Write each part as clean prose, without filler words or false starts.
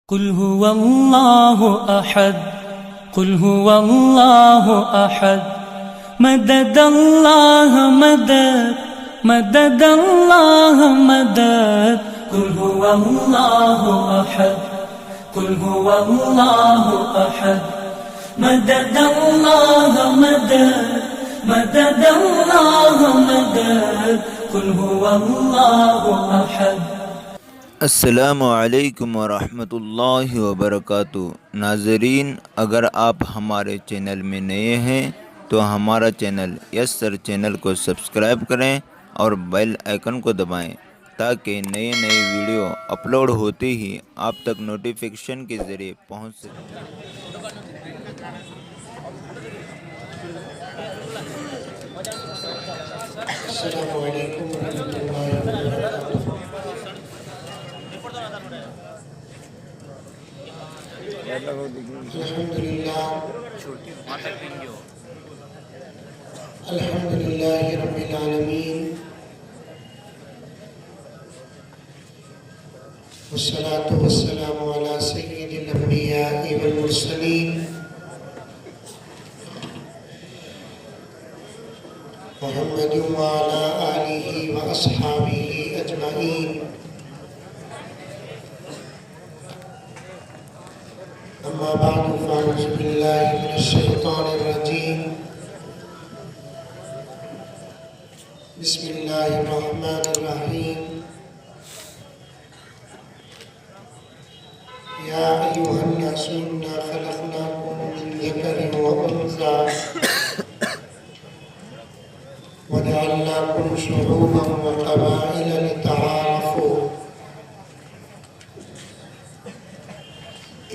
कुल हुवल्लाहु अहद, कुल हुवल्लाहु अहद, मददल्लाह मदद, मददल्लाह मदद। कुल हुवल्लाहु अहद, कुल हुवल्लाहु अहद, मददल्लाह मदद, मददल्लाह मदद। कुल हुवल्लाहु अहद। अस्सलामु अलैकुम वरहमतुल्लाहि वबरकातुहू। नाज़रीन, अगर आप हमारे चैनल में नए हैं तो हमारा चैनल यस चैनल को सब्सक्राइब करें और बेल आइकन को दबाएं ताकि नए नए वीडियो अपलोड होते ही आप तक नोटिफिकेशन के ज़रिए पहुंच सके। अस्सलामु अलैकुम वरहमतुल्लाहि वबरकातुहू। अल्हम्दुलिल्लाहि रब्बिल आलमीन, वस्सलातु वस्सलामु अला सय्यिदिल अंबिया'i वल मुरसलीन, मुहम्मदिन व अला आलिहि व अस्हाबिहि अजमईन। अम्मा बादु फ़अऊज़ु बिल्लाहि मिनश शैतानिर रजीम। बिस्मिल्लाहिर रहमानिर रहीम। या अय्युहन नासु इन्ना खलक़नाकुम मिन ज़करिन व उन्सा वजअलनाकुम शुऊबन व क़बाइल लितआरफ़ू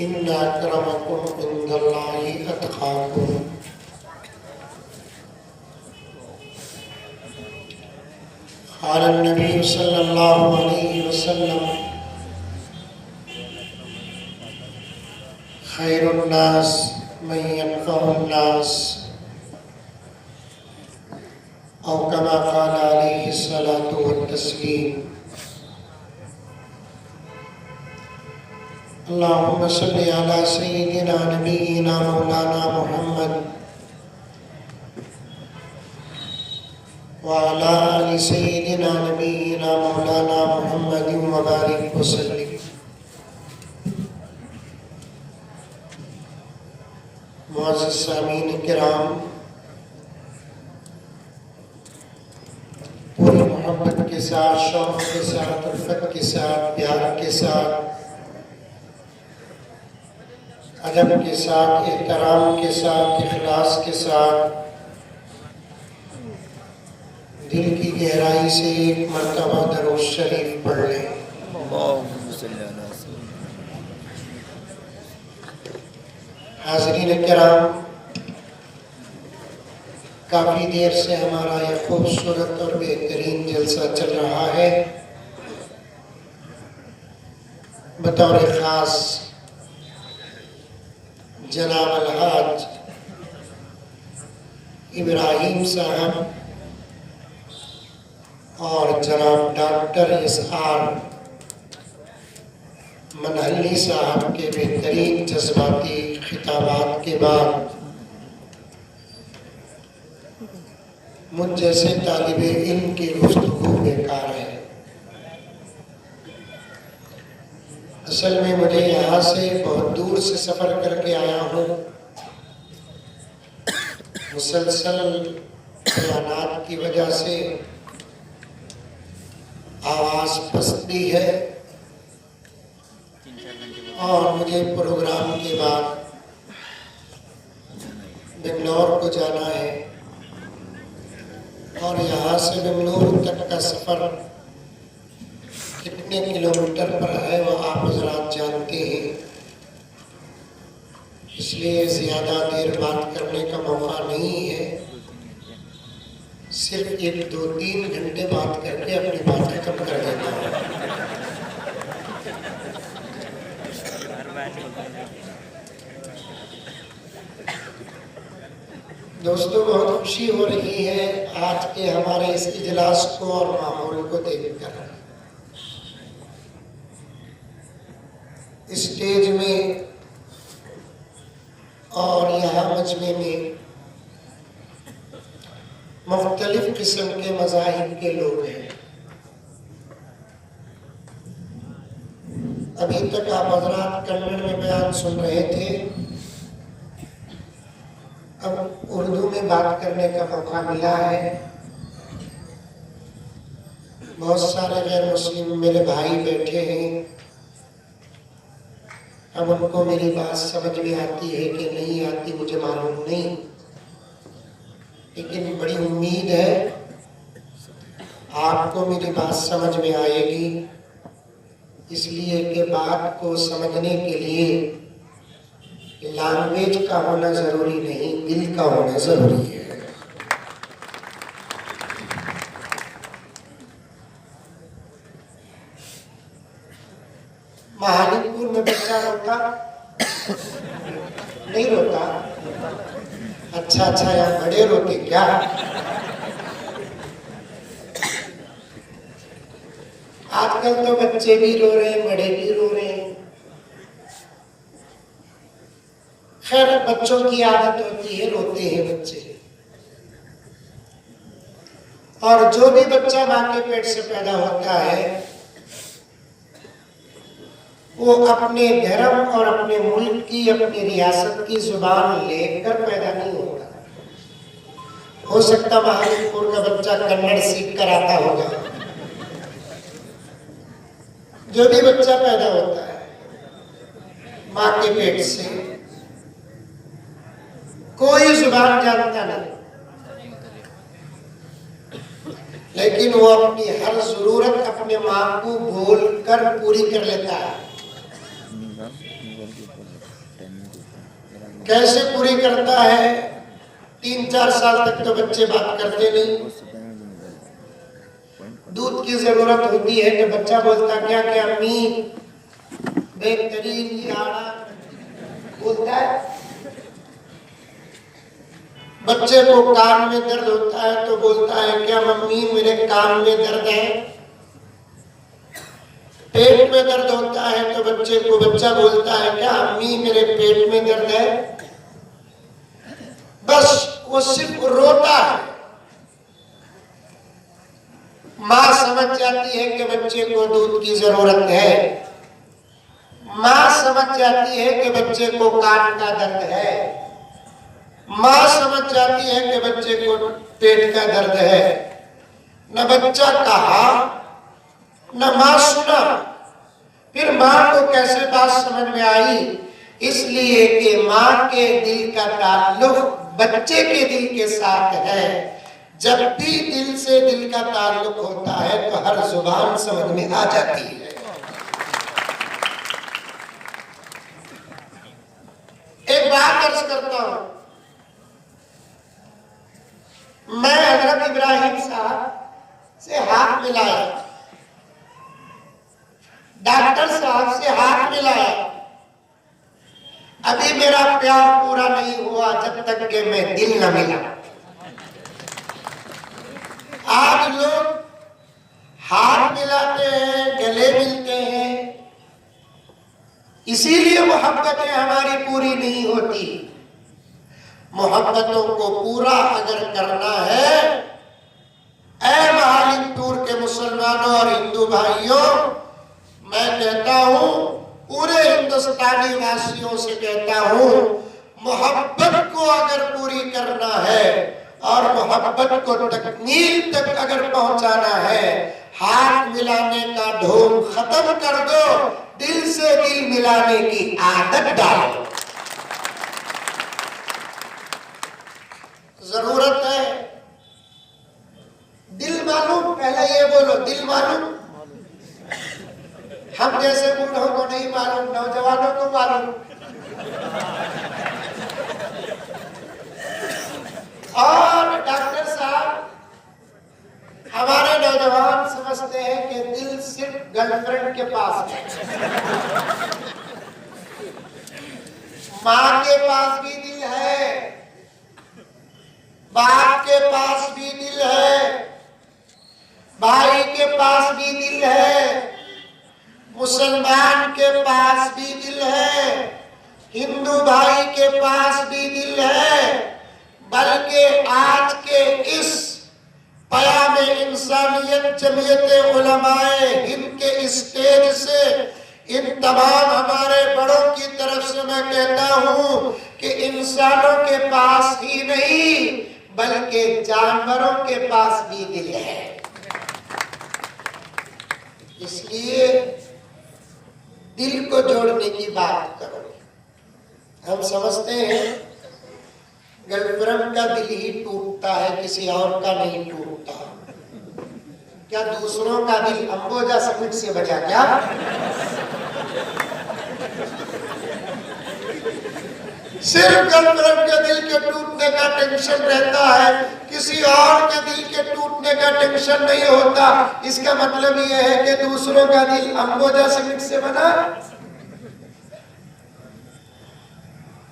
इन्ना अक्रमकुम इंदल्लाहि अत्क़ाकुम। क़ाल नबी सल्लल्लाहु अलैहि वसल्लम खैरुन नास मन यनफ़उन नास औ कमा क़ाल अलैहि सलातु व तस्लीम। अल्लाहुम्मा सल्लि अला सय्यिदिना नबिय्यिना मौलाना मुहम्मद व अला आलि सय्यिदिना नबिय्यिना मौलाना मुहम्मदिन व बारिक वसल्लिम। मुअज़्ज़ज़ सामीन किराम, पूरी मोहब्बत के साथ, शौक़ के साथ, उल्फत के साथ, प्यार के साथ, अदब के साथ, एहतराम के साथ, इखलास के साथ दिल की गहराई से एक मर्तबा दरूद शरीफ पढ़ लें। हाज़रीन किराम, काफ़ी देर से हमारा यह खूबसूरत और बेहतरीन जलसा चल रहा है। बतौर ख़ास जनाब अलहाज इब्राहिम साहब और जनाब डॉक्टर SR मनहल्ली साहब के बेहतरीन जज्बाती खिताबात के बाद मुझ जैसे तालिब इल्म की गुफ्तगू बेकार है। असल में मुझे यहाँ से बहुत दूर से सफ़र करके आया हूँ। मुसलसल बयानात की वजह से आवाज़ पसती है और मुझे प्रोग्राम के बाद बेंगलोर को जाना है और यहाँ से बेंगलुरु तक का सफ़र कितने किलोमीटर पर है वो आप हज़रात जानते हैं। इसलिए ज़्यादा देर बात करने का मौका नहीं है। सिर्फ 1-2-3 घंटे बात करके अपनी बात खत्म कर देता हूँ। दोस्तों, बहुत खुशी हो रही है आज के हमारे इस इजलास को और माहौल को देखकर। स्टेज में और यहाँ मजमे में मुख्तलिफ किस्म के मज़ाहिब के लोग हैं। अभी तक आप हज़रात कन्नड़ में बयान सुन रहे थे, अब उर्दू में बात करने का मौका मिला है। बहुत सारे गैर मुस्लिम मेरे भाई बैठे हैं, अब उनको मेरी बात समझ में आती है कि नहीं आती मुझे मालूम नहीं, लेकिन बड़ी उम्मीद है आपको मेरी बात समझ में आएगी। इसलिए कि बात को समझने के लिए लैंग्वेज का होना ज़रूरी नहीं, दिल का होना ज़रूरी है। महालिकपुर में बच्चा रोता नहीं रोता? अच्छा, यार बड़े रोते क्या? आजकल तो बच्चे भी रो रहे हैं, बड़े भी रो रहे हैं। खैर, बच्चों की आदत होती है, रोते हैं बच्चे। और जो भी बच्चा माँ के पेट से पैदा होता है वो अपने धर्म और अपने मुल्क की, अपनी रियासत की जुबान लेकर पैदा नहीं होता। हो सकता महालिकपुर का बच्चा कन्नड़ सीख कर आता होगा। जो भी बच्चा पैदा होता है माँ के पेट से, कोई जुबान जानता नहीं, लेकिन वो अपनी हर जरूरत अपने माँ को बोलकर पूरी कर लेता है। कैसे पूरी करता है? 3-4 साल तक तो बच्चे बात करते नहीं। दूध की जरूरत होती है तो बच्चा बोलता क्या क्या अम्मी बेहतरीन बोलता है। बच्चे को कान में दर्द होता है तो बोलता है क्या मम्मी मेरे कान में दर्द है। पेट में दर्द होता है तो बच्चा बोलता है क्या अम्मी मेरे पेट में दर्द है। बस वो सिर्फ रोता है। माँ समझ जाती है कि बच्चे को दूध की जरूरत है, माँ समझ जाती है कि बच्चे को कान का दर्द है, माँ समझ जाती है कि बच्चे को पेट का दर्द है। न बच्चा कहा न माँ सुना, फिर माँ को कैसे बात समझ में आई? इसलिए कि माँ के दिल का ताल्लुक बच्चे के दिल के साथ है। जब भी दिल से दिल का ताल्लुक होता है तो हर जुबान समझ में आ जाती है। एक बात अर्ज करता हूं, मैं हजरत इब्राहिम साहब से हाथ मिलाया, डॉक्टर साहब से हाथ मिलाया, अभी मेरा प्यार पूरा नहीं हुआ जब तक कि मैं दिल न मिला। आज लोग हाथ मिलाते हैं, गले मिलते हैं, इसीलिए मोहब्बतें हमारी पूरी नहीं होती। मोहब्बतों को पूरा अगर करना है, ऐ महालिकपुर के मुसलमानों और हिंदू भाइयों, मैं कहता हूं, पूरे हिंदुस्तानी वासियों से कहता हूं, मोहब्बत को अगर पूरी करना है और मोहब्बत को तकमील तक अगर पहुंचाना है, हाथ मिलाने का ढोंग खत्म कर दो, दिल से दिल मिलाने की आदत डालो। जरूरत है दिल मालूम, पहले ये बोलो दिल मालूम। हम जैसे बूढ़ों को नहीं मालूम, नौजवानों को मालूम। और डॉक्टर साहब, हमारे नौजवान समझते हैं कि दिल सिर्फ गर्लफ्रेंड के पास है। माँ के पास भी दिल है, बाप के पास भी दिल है, भाई के पास भी दिल है, मुसलमान के पास भी दिल है, हिंदू भाई के पास भी दिल है, बल्कि आज के इस पयाम इंसानियत जमीयत उलमाए हिंद के स्टेज से इन तमाम हमारे बड़ों की तरफ से मैं कहता हूं कि इंसानों के पास ही नहीं बल्कि जानवरों के पास भी दिल है। इसलिए दिल को जोड़ने की बात करो। हम समझते हैं गर्लफ्रेंड का दिल ही टूटता है, किसी और का नहीं टूटता। क्या दूसरों का दिल अंबोजा समिट से बजा क्या? सिर्फ गर्लफ्रेंड के दिल के टूटने का टेंशन रहता है, किसी और के दिल के टूटने का टेंशन नहीं होता। इसका मतलब यह है कि दूसरों का दिल अंबोजा समिट से बना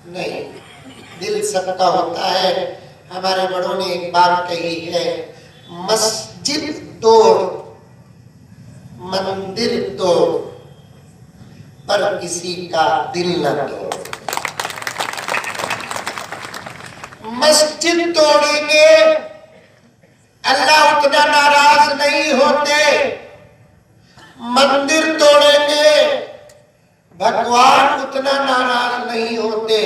नहीं, दिल सबका होता है। हमारे बड़ों ने एक बात कही है, मस्जिद तोड़ मंदिर तोड़ पर किसी का दिल न तोड़। मस्जिद तोड़ेंगे अल्लाह उतना नाराज नहीं होते, मंदिर तोड़ेंगे भगवान उतना नाराज नहीं होते।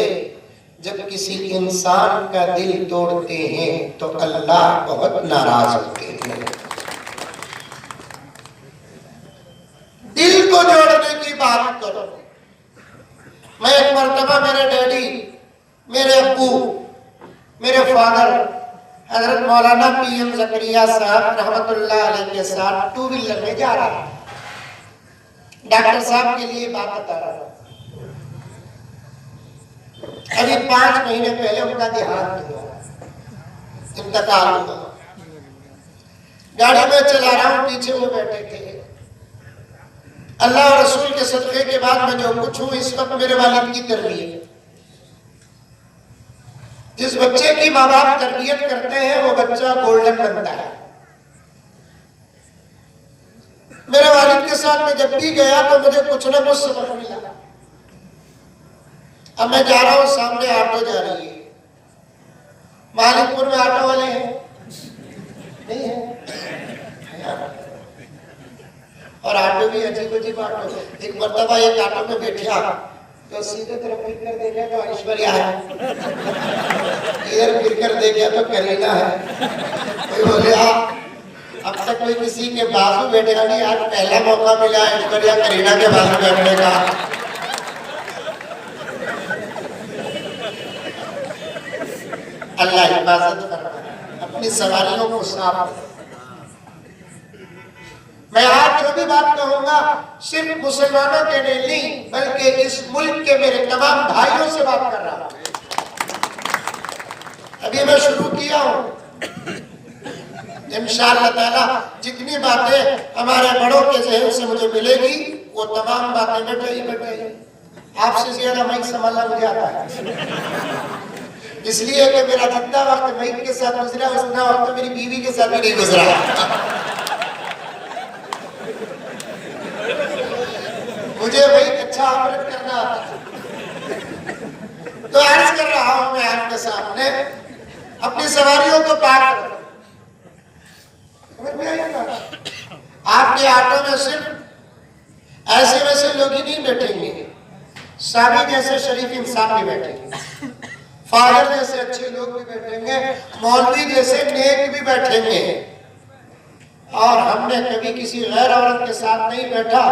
जब किसी इंसान का दिल तोड़ते हैं तो अल्लाह बहुत नाराज होते हैं। दिल को जोड़ने की बात करो। मैं एक मर्तबा मेरे डैडी, मेरे अब्बू, मेरे फादर हजरत मौलाना पीएम जकरिया साहब रहमतुल्लाह अलैह के साथ टू व्हीलर में जा रहा था। डॉक्टर साहब के लिए बात बता रहा था। अभी 5 महीने पहले उनका देहांत हुआ, इंतकाल हुआ। गाड़ी में चला रहा हूं, पीछे वो बैठे थे। अल्लाह और रसूल के सदक़े के बाद मैं जो कुछ हूं इस वक्त मेरे वालिद की तरबियत। जिस बच्चे की माँ बाप तरबियत करते हैं वो बच्चा गोल्डन बनता है। मेरे वालिद के साथ मैं जब भी गया तो मुझे कुछ ना कुछ सबक मिला। अब मैं जा रहा हूं, सामने ऑटो जा रही है। मालिकपुर में ऑटो वाले हैं नहीं है, और ऑटो भी अजीब अजीब ऑटो। एक मर्तबा एक ऑटो में बैठा तो सीधे तरफ फिर कर देखा तो ऐश्वर्या है, इधर फिर कर देखा तो करीना है। कोई बोले अब तक कोई किसी के बाजू बैठेगा नहीं, आज पहला मौका मिला ऐश्वर्या करीना के बाजू बैठने का। अल्लाह हिफाजत फरमाए, अपनी सवारियों को साफ। मैं आज जो भी बात कहूंगा सिर्फ मुसलमानों के लिए नहीं बल्कि इस मुल्क के मेरे तमाम भाइयों से बात कर रहा हूं। अभी मैं शुरू किया हूं, इंशाअल्लाह ताला जितनी बातें हमारे बड़ों के ज़हन से मुझे मिलेगी वो तमाम बातें बैठे आपसे ज्यादा मैं संभालना मुझे आता है। इसलिए कि मेरा जितना वक्त माइक के साथ गुजरा उतना वक्त मेरी बीवी के साथ भी नहीं गुजरा। मुझे भाई अच्छा ऑपरेट करना आता है। तो अर्ज कर रहा हूं मैं आपके सामने, अपनी सवारियों को पार करो। आपके ऑटो में सिर्फ ऐसे वैसे लोग ही नहीं बैठेंगे, साबिर जैसे शरीफ इंसान भी बैठेंगे, फादर जैसे अच्छे लोग भी बैठेंगे, मौलवी जैसे नेक भी बैठेंगे। और हमने कभी किसी गैर औरत के साथ नहीं बैठा,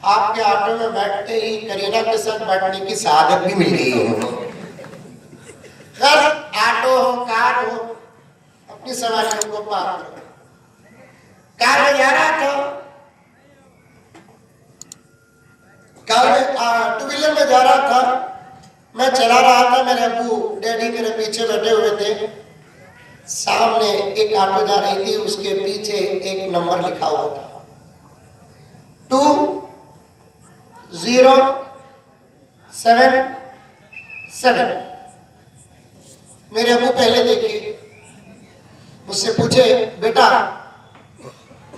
आपके ऑटो में बैठते ही करीना के साथ बैठने की सआदत भी मिल गई हो। घर ऑटो हो कार हो, अपनी सवारियों को पार करो। कार में जा रहा था, कार में टू व्हीलर में जा रहा था, मैं चला रहा था, मेरे अब्बू डैडी मेरे पीछे बैठे हुए थे। सामने एक ऑटो जा रही थी, उसके पीछे एक नंबर लिखा हुआ था 2077। मेरे अब्बू पहले देखे, मुझसे पूछे बेटा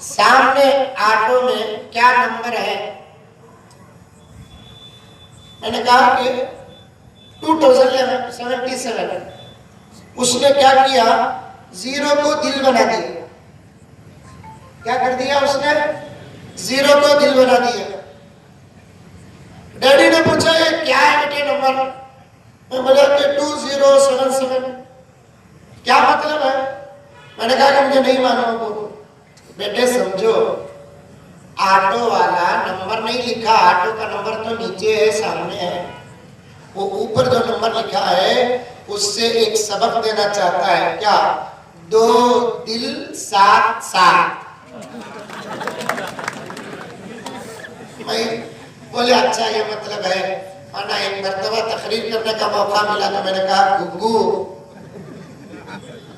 सामने ऑटो में क्या नंबर है? मैंने कहा कि 2077 उसने क्या किया, जीरो को दिल बना दिया। क्या कर दिया उसने? जीरो को दिल बना दिया। डैडी ने पूछा ये क्या है बेटे नंबर? मैं बोला कि 2077। क्या मतलब है? मैंने कहा कि मुझे नहीं मालूम। बेटे समझो, ऑटो वाला नंबर नहीं लिखा, ऑटो का नंबर तो नीचे है, सामने है। वो ऊपर जो नंबर लिखा है उससे एक सबक देना चाहता है। क्या? 2 दिल 7 7। मैं बोले अच्छा ये मतलब है। माना एक मर्तबा तकरीर करने का मौका मिला तो मैंने कहा गुग्गू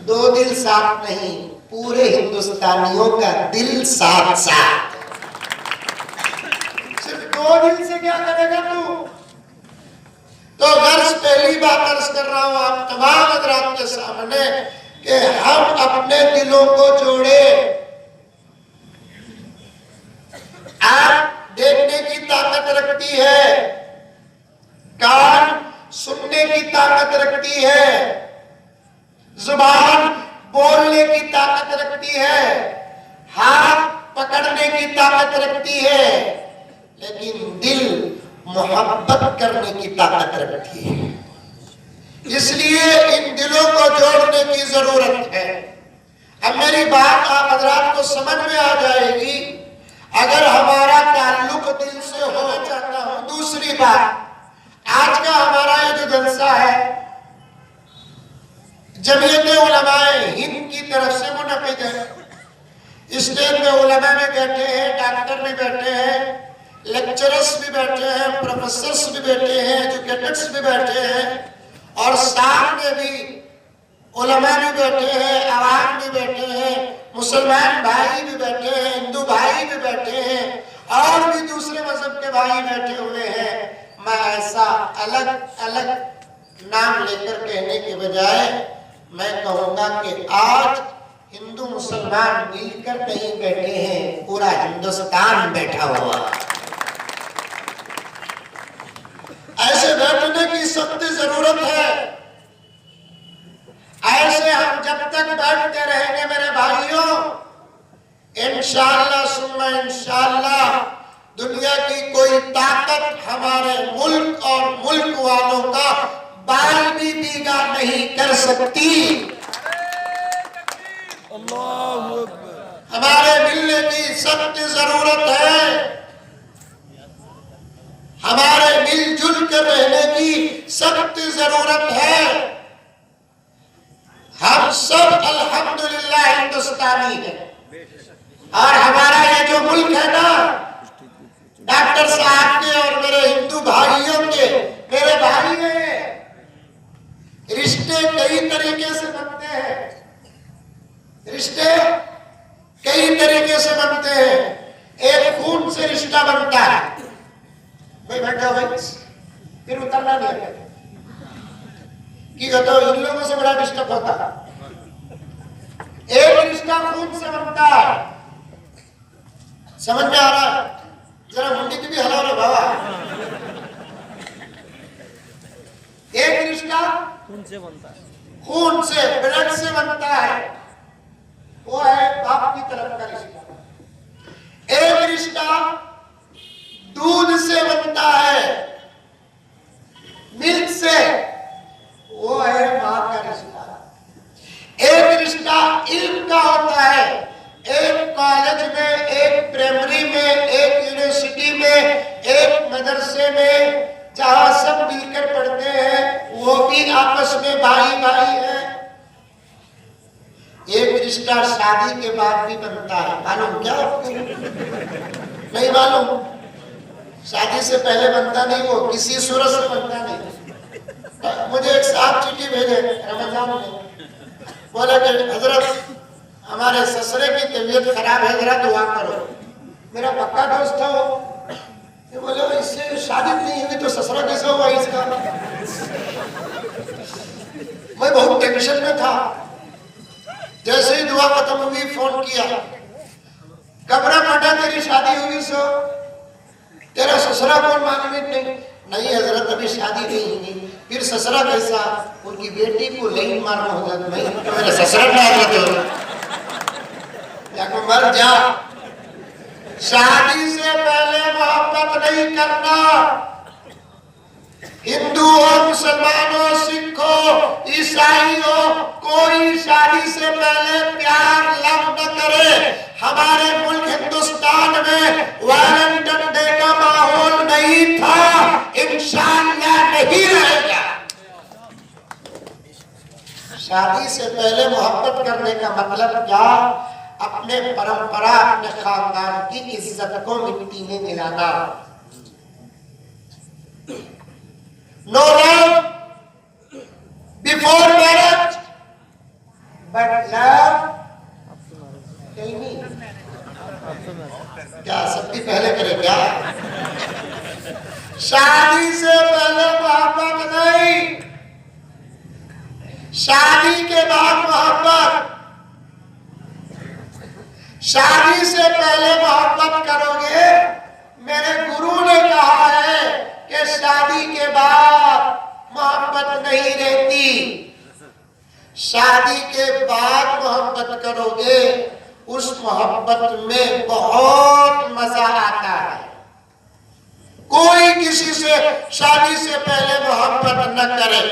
2 दिल 7 नहीं, पूरे हिंदुस्तानियों का दिल 7 7। सिर्फ 2 दिल से क्या करेगा तू? तो गर्ज पहली बात अर्ज कर रहा हूं आप तमाम हज़रात के सामने कि हम अपने दिलों को जोड़े। आंख देखने की ताकत रखती है, कान सुनने की ताकत रखती है, जुबान बोलने की ताकत रखती है, हाथ पकड़ने की ताकत रखती है, लेकिन दिल मोहब्बत करने की ताकत रखती है। इसलिए इन दिलों को जोड़ने की जरूरत है। अब मेरी बात आप हजरात को समझ में आ जाएगी अगर हमारा ताल्लुक दिल से होना चाहता हूं। दूसरी बात, आज का हमारा ये जो जलसा है जमीयत उलमाए हिंद की तरफ से मुनक़िद है। स्टेज में उलमा भी बैठे हैं, डॉक्टर भी बैठे हैं, लेक्चरर्स भी बैठे हैं, प्रोफेसर्स भी बैठे हैं, एजुकेटर्स भी बैठे हैं, और सामने भी उलमा भी बैठे हैं, आवाम भी बैठे हैं, मुसलमान भाई भी बैठे हैं, हिंदू भाई भी बैठे हैं, और भी दूसरे मजहब के भाई बैठे हुए हैं। मैं ऐसा अलग अलग नाम लेकर कहने के बजाय मैं कहूँगा कि आज हिंदू मुसलमान मिलकर कहीं बैठे हैं, पूरा हिंदुस्तान बैठा हुआ। ऐसे बैठने की सख्त जरूरत है। ऐसे हम जब तक बैठते रहेंगे मेरे भाइयों, इंशाअल्लाह सुम्मा इंशाअल्लाह दुनिया की कोई ताकत हमारे मुल्क और मुल्क वालों का बाल भी बीगा नहीं कर सकती। हमारे मिलने की सख्त जरूरत है, हमारे मिलजुल कर रहने की सख्त जरूरत है। हम सब अल्हम्दुलिल्लाह हिंदुस्तानी हैं, और हमारा ये जो मुल्क है ना, डॉक्टर साहब के और मेरे हिंदू भाइयों के, मेरे भाई हैं, रिश्ते कई तरीके से बनते हैं, रिश्ते कई तरीके से बनते हैं। एक खून से रिश्ता बनता है, भाई बैठ जाओ भाई, फिर उतरना नहीं है कि तो इन लोगों से बड़ा डिस्टर्ब होता है। एक रिश्ता खून से बनता है, समझ में आ रहा है? जरा मुंडी की भी हलाओ रे बाबा। एक रिश्ता खून से बनता है, खून से, ब्लड से बनता है, वो है बाप की तरफ का रिश्ता। एक रिश्ता दूध से बनता है, मिल्क से, वो है मां का रिश्ता। एक रिश्ता इल्म का होता है, एक कॉलेज में, एक प्राइमरी में, एक यूनिवर्सिटी में, एक मदरसे में, जहां सब मिलकर पढ़ते हैं, वो भी आपस में भाई भाई है। एक रिश्ता शादी के बाद भी बनता है, मालूम क्या आपको? नहीं मालूम? शादी से पहले बनता नहीं, वो किसी सूरत से बनता नहीं। मुझे एक साहब चिट्ठी भेजे रमजान में, बोले कि हजरत हमारे ससुरे की तबीयत खराब है, जरा दुआ करो। मेरा पक्का दोस्त था वो, बोले इससे शादी नहीं हुई तो ससुरा कैसे हुआ इसका? मैं बहुत टेंशन में था। जैसे ही दुआ खत्म हुई फोन किया, कब्र पटा तेरी शादी हुई सो, तेरा ससुरा कौन मालूम नहीं। नहीं हजरत अभी शादी नहीं हुई। फिर ससुरा कैसा? उनकी बेटी को लाइन मारना हो जाता नहीं तो मेरा ससुरा ना हो जाको मर जा। शादी से पहले मोहब्बत नहीं करना। हिंदू हो, मुसलमान हो, सिख हो, ईसाई हो, कोई शादी से पहले प्यार लव न करे। हमारे मुल्क हिंदुस्तान में वैलेंटाइन डे का माहौल नहीं था, इंशाअल्लाह नहीं रहेगा। शादी से पहले मोहब्बत करने का मतलब क्या? अपने परंपरा, अपने खानदान की इज्जत को मिट्टी में मिलाना। No love before marriage, but love नहीं। क्या सबकी पहले करे क्या? शादी से पहले मोहब्बत नहीं, शादी के बाद मोहब्बत। शादी से पहले मोहब्बत करोगे, मेरे गुरु ने कहा है कि शादी के बाद मोहब्बत नहीं रहती। शादी के बाद मोहब्बत करोगे, उस मोहब्बत में बहुत मजा आता है। कोई किसी से शादी से पहले मोहब्बत न करे।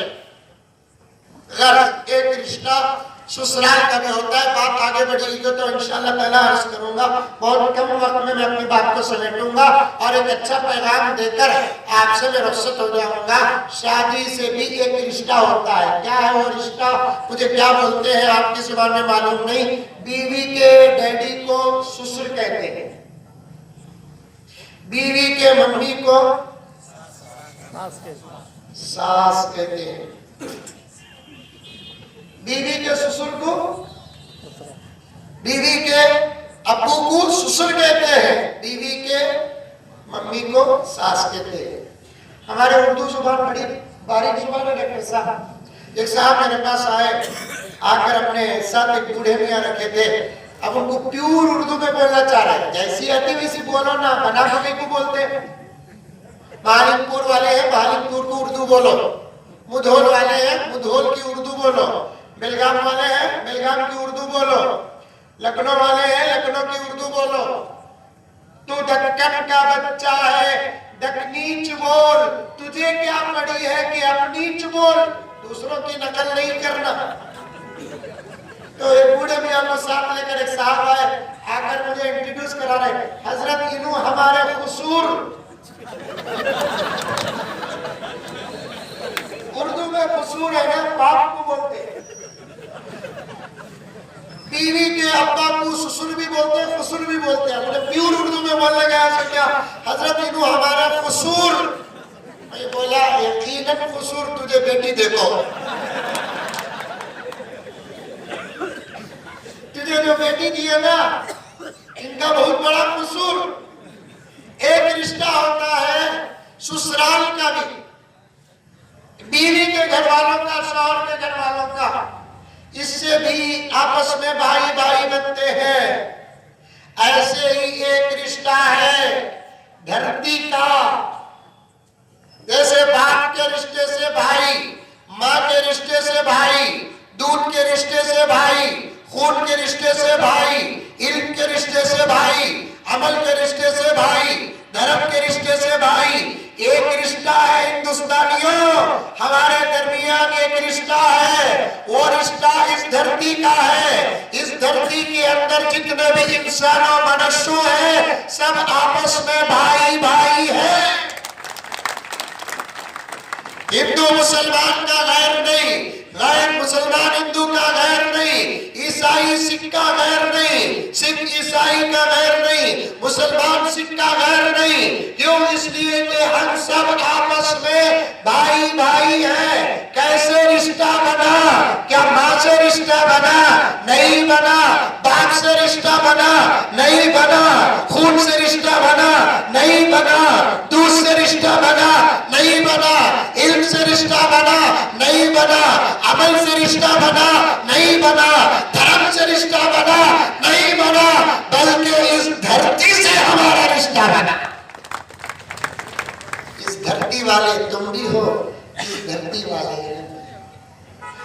अगर एक रिश्ता ससुराल का भी होता है, बात आगे बढ़ेगी तो इंशाल्लाह पहला अर्ज करूंगा। बहुत कम वक्त में मैं अपनी बात को समेटूंगा और एक अच्छा पैगाम देकर आपसे मैं रुखसत हो जाऊंगा। शादी से भी एक रिश्ता होता है। क्या है वो रिश्ता? मुझे क्या बोलते हैं आपकी जुबान में मालूम नहीं। बीवी के डैडी को ससुर कहते हैं, बीवी के मम्मी को सास कहते हैं, बीवी के ससुर को, बीवी के अब्बू को ससुर कहते हैं, बीवी के मम्मी को सास कहते हैं। हमारे उर्दू जुबान बड़ी बारीक जुबान है डॉक्टर साहब। एक साहब मेरे पास आए, आकर अपने साथ एक बूढ़े मियाँ रखे थे। अब उनको प्योर उर्दू में बोलना चाह रहे हैं, जैसी आती वैसी बोलो ना, बना बने को बोलते। मालिकपुर वाले हैं, मालिकपुर को उर्दू बोलो। मुधोल वाले हैं, मुधोल की उर्दू बोलो। बेलगाम वाले हैं, बेलगाम की उर्दू बोलो। लखनऊ वाले हैं, लखनऊ की उर्दू बोलो। तू दक्कन का बच्चा है, दक्नीच बोल। तुझे क्या पड़ी है कि अपनीच बोल, दूसरों की नकल नहीं करना। तो एक बूढ़े मियां को साथ लेकर एक साहब आए, आकर मुझे इंट्रोड्यूस करा रहे, हजरत इनू हमारे कसूर। उर्दू में कसूर है ना, पाप को बोलते हैं। बीवी के अब्बा को ससुर भी बोलते हैं, कसूर भी बोलते हैं। बोले प्योर उर्दू में बोलने गया ऐसा क्या? हजरत इनू हमारा कसूर। मैं बोला यकीनन कसूर, तुझे बेटी देखो, तुझे जो बेटी दी है ना, इनका बहुत बड़ा कसूर। एक रिश्ता होता है ससुराल का भी, बीवी के घर वालों का, शौहर के घर वालों का, इससे भी आपस में भाई भाई बनते हैं। ऐसे ही एक रिश्ता है धरती का। जैसे बाप के रिश्ते से भाई, माँ के रिश्ते से भाई, दूध के रिश्ते से भाई, खून के रिश्ते से भाई, इल्म के रिश्ते से भाई, अमल के रिश्ते से भाई, धर्म के रिश्ते से भाई। एक रिश्ता है हिंदुस्तानियों, हमारे दरमियान एक रिश्ता है। वो रिश्ता इस धरती का है। इस धरती के अंदर जितने भी इंसान और मनुष्य हैं, सब आपस में भाई भाई है। हिंदू मुसलमान का गैर नहीं, गैर मुसलमान हिंदू का गैर नहीं, ईसाई सिख का गैर नहीं, सिख ईसाई का गैर नहीं, मुसलमान सिख का गैर नहीं। क्यों? इसलिए कि हम सब आपस में भाई भाई हैं। कैसे रिश्ता बना? क्या माँ से रिश्ता बना? नहीं बना। बाप से रिश्ता बना? नहीं बना। खून से रिश्ता बना? नहीं बना। दूध से रिश्ता बना? नहीं बना। इल्म से रिश्ता बना? नहीं बना। अमल से रिश्ता बना? नहीं बना। धर्म से रिश्ता बना? नहीं बना। बल्कि इस धरती से हमारा रिश्ता बना। इस धरती वाले तुम भी हो, इस धरती वाले हैं।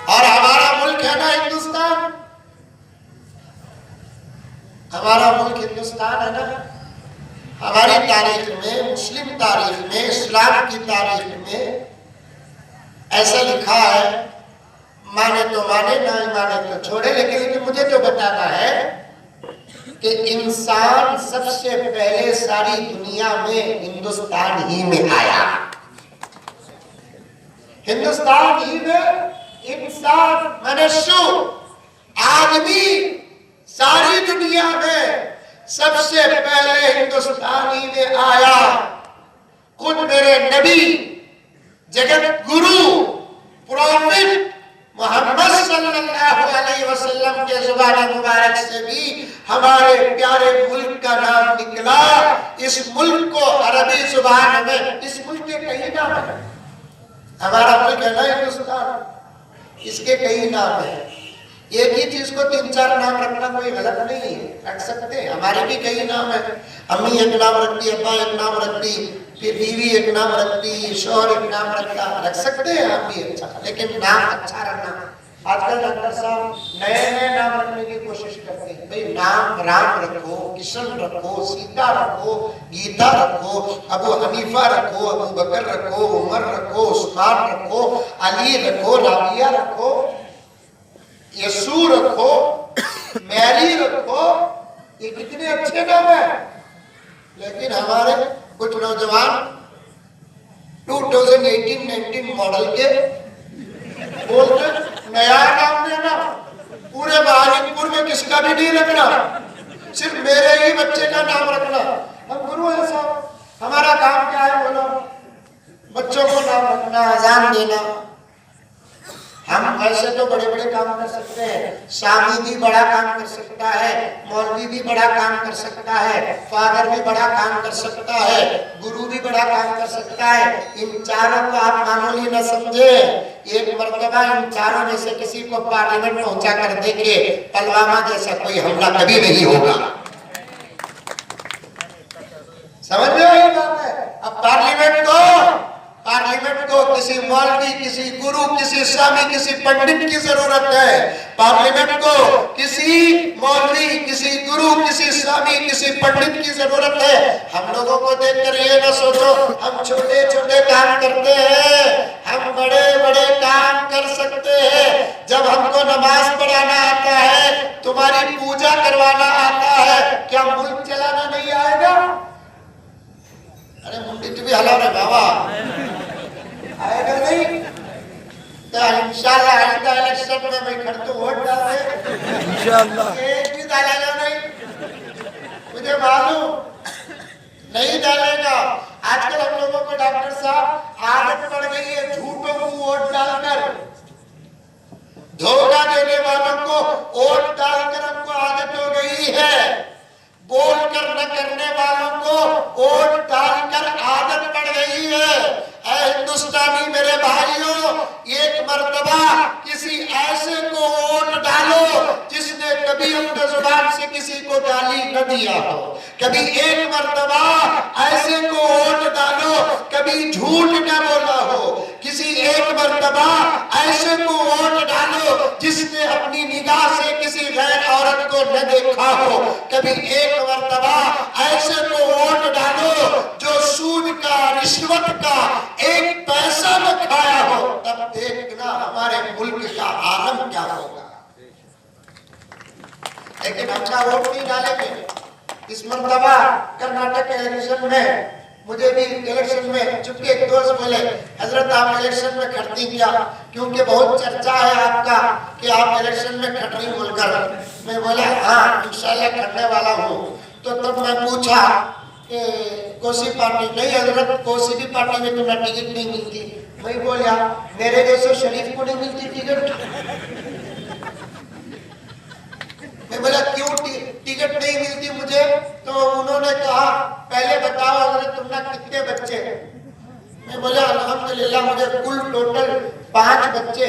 और हमारा मुल्क है ना हिंदुस्तान, हमारा मुल्क हिंदुस्तान है ना। हमारी तारीख में, मुस्लिम तारीख में, इस्लाम की तारीख में ऐसा लिखा है, माने तो माने, ना माने तो छोड़े, लेकिन मुझे तो बताना है कि इंसान सबसे पहले सारी दुनिया में हिंदुस्तान ही में आया। हिंदुस्तान ही में इंसान, मनुष्य, आदमी सारी दुनिया में सबसे पहले हिंदुस्तानी में आया। खुद मेरे नबी, जगत गुरु, प्रॉफिट मोहम्मद सल्लल्लाहु अलैहि वसल्लम के ज़ुबान मुबारक से भी हमारे प्यारे मुल्क का नाम निकला। इस मुल्क को अरबी जुबान में, इस मुल्क के कई नाम है, हमारा मुल्क है ना हिंदुस्तान, इसके कई नाम है। एक ही चीज को 3-4 नाम रखना कोई गलत नहीं है, रख सकते हैं। हमारे भी कई नाम है, अम्मी एक नाम रखती, अब्बा एक नाम रखती, फिर बीवी एक नाम रखती, शौहर एक नाम रखता, रख सकते हैं हम भी अच्छा, लेकिन नाम अच्छा रखना। आजकल डॉक्टर साहब नए नए नाम रखने की कोशिश करते हैं। भाई नाम राम रखो, किशन रखो, सीता रखो, गीता रखो, अबू हनीफा रखो, अबू बकर रखो, उमर रखो, उस्मान रखो, अली रखो, राबिया रखो, यसू रखो, मैरी रखो, ये कितने अच्छे नाम है। लेकिन हमारे कुछ नौजवान 2018-19 मॉडल के बोलते नया नाम देना, पूरे बहादुरपुर में किसका भी नहीं रखना, सिर्फ मेरे ही बच्चे का नाम रखना। हम गुरु है साहब, हमारा काम क्या है बोलो? बच्चों को नाम रखना, अजान देना। हम ऐसे तो बड़े बड़े काम कर सकते हैं, सामी भी बड़ा काम कर सकता है, मौलवी भी बड़ा काम कर सकता है, फादर भी बड़ा काम कर सकता है, गुरु भी बड़ा काम कर सकता है। इन चारों को आप मामूली न समझे। एक मर्तबा इन चारों में से किसी को पार्लियामेंट पहुंचा कर देखे, पुलवामा जैसा कोई हमला कभी नहीं होगा। समझ में आई बात है? अब पार्लियामेंट को किसी मौलवी, किसी गुरु, किसी स्वामी, किसी पंडित की जरूरत है। पार्लियामेंट को किसी मौलवी, किसी गुरु, किसी स्वामी, किसी पंडित की जरूरत है। हम लोगों को देखकर ये न सोचो हम छोटे छोटे काम करते हैं, हम बड़े बड़े काम कर सकते हैं। जब हमको नमाज पढ़ाना आता है, तुम्हारी पूजा करवाना आता है, क्या मुल्क चलाना नहीं आएगा? अरे मुंडी भी हला रहे बाबा, आएगा नहीं? तो इंशाल्लाह आइंदा इलेक्शन में मैं खड़ तो वोट डाल दे, इंशाल्लाह। एक भी डालेगा नहीं, मुझे मालूम नहीं डालेगा। आजकल हम लोगों को डॉक्टर साहब आदत पड़ गई है झूठों को वोट डालकर, धोखा देने वालों को वोट डालकर हमको आदत हो गई है। बोलकर न करने वालों को वोट डालकर आदत पड़ गई है। ऐ हिंदुस्तानी मेरे भाइयों, एक मर्तबा किसी ऐसे को वोट डालो जिसने कभी अपने जुबान से किसी को गाली न दिया हो। कभी एक मर्तबा ऐसे को वोट डालो कभी झूठ न बोला हो। किसी एक मर्तबा ऐसे को वोट डालो जिसने अपनी निगाह से किसी गैर औरत को न देखा हो। कभी एक मर्तबा ऐसे को वोट डालो जो सूद का, रिश्वत का एक पैसा न खाया हो। तब देखना हमारे मुल्क का आलम क्या होगा। लेकिन अच्छा वोट नहीं डालेंगे। इस मर्तबा कर्नाटक के इलेक्शन में मुझे भी इलेक्शन में चुपके एक दोस्त बोले, हजरत आप इलेक्शन में खड़ती क्या? क्योंकि बहुत चर्चा है आपका कि आप इलेक्शन में खड़ रही बोलकर। मैं बोला हाँ इंशाल्लाह खड़ने वाला हूँ। तो तब मैं पूछा कि कोसी पार्टी? नहीं हजरत कोसी भी पार्टी में तुम्हें टिकट नहीं मिलती। मैं बोला मेरे जैसे शरीफ को नहीं मिलती टिकट? मैं बोला क्यों टिकट नहीं मिलती मुझे? तो उन्होंने कहा पहले बताओ हजरत तुमने कितने बच्चे? मैं बोला अल्हम्दुलिल्लाह मुझे कुल टोटल 5 बच्चे,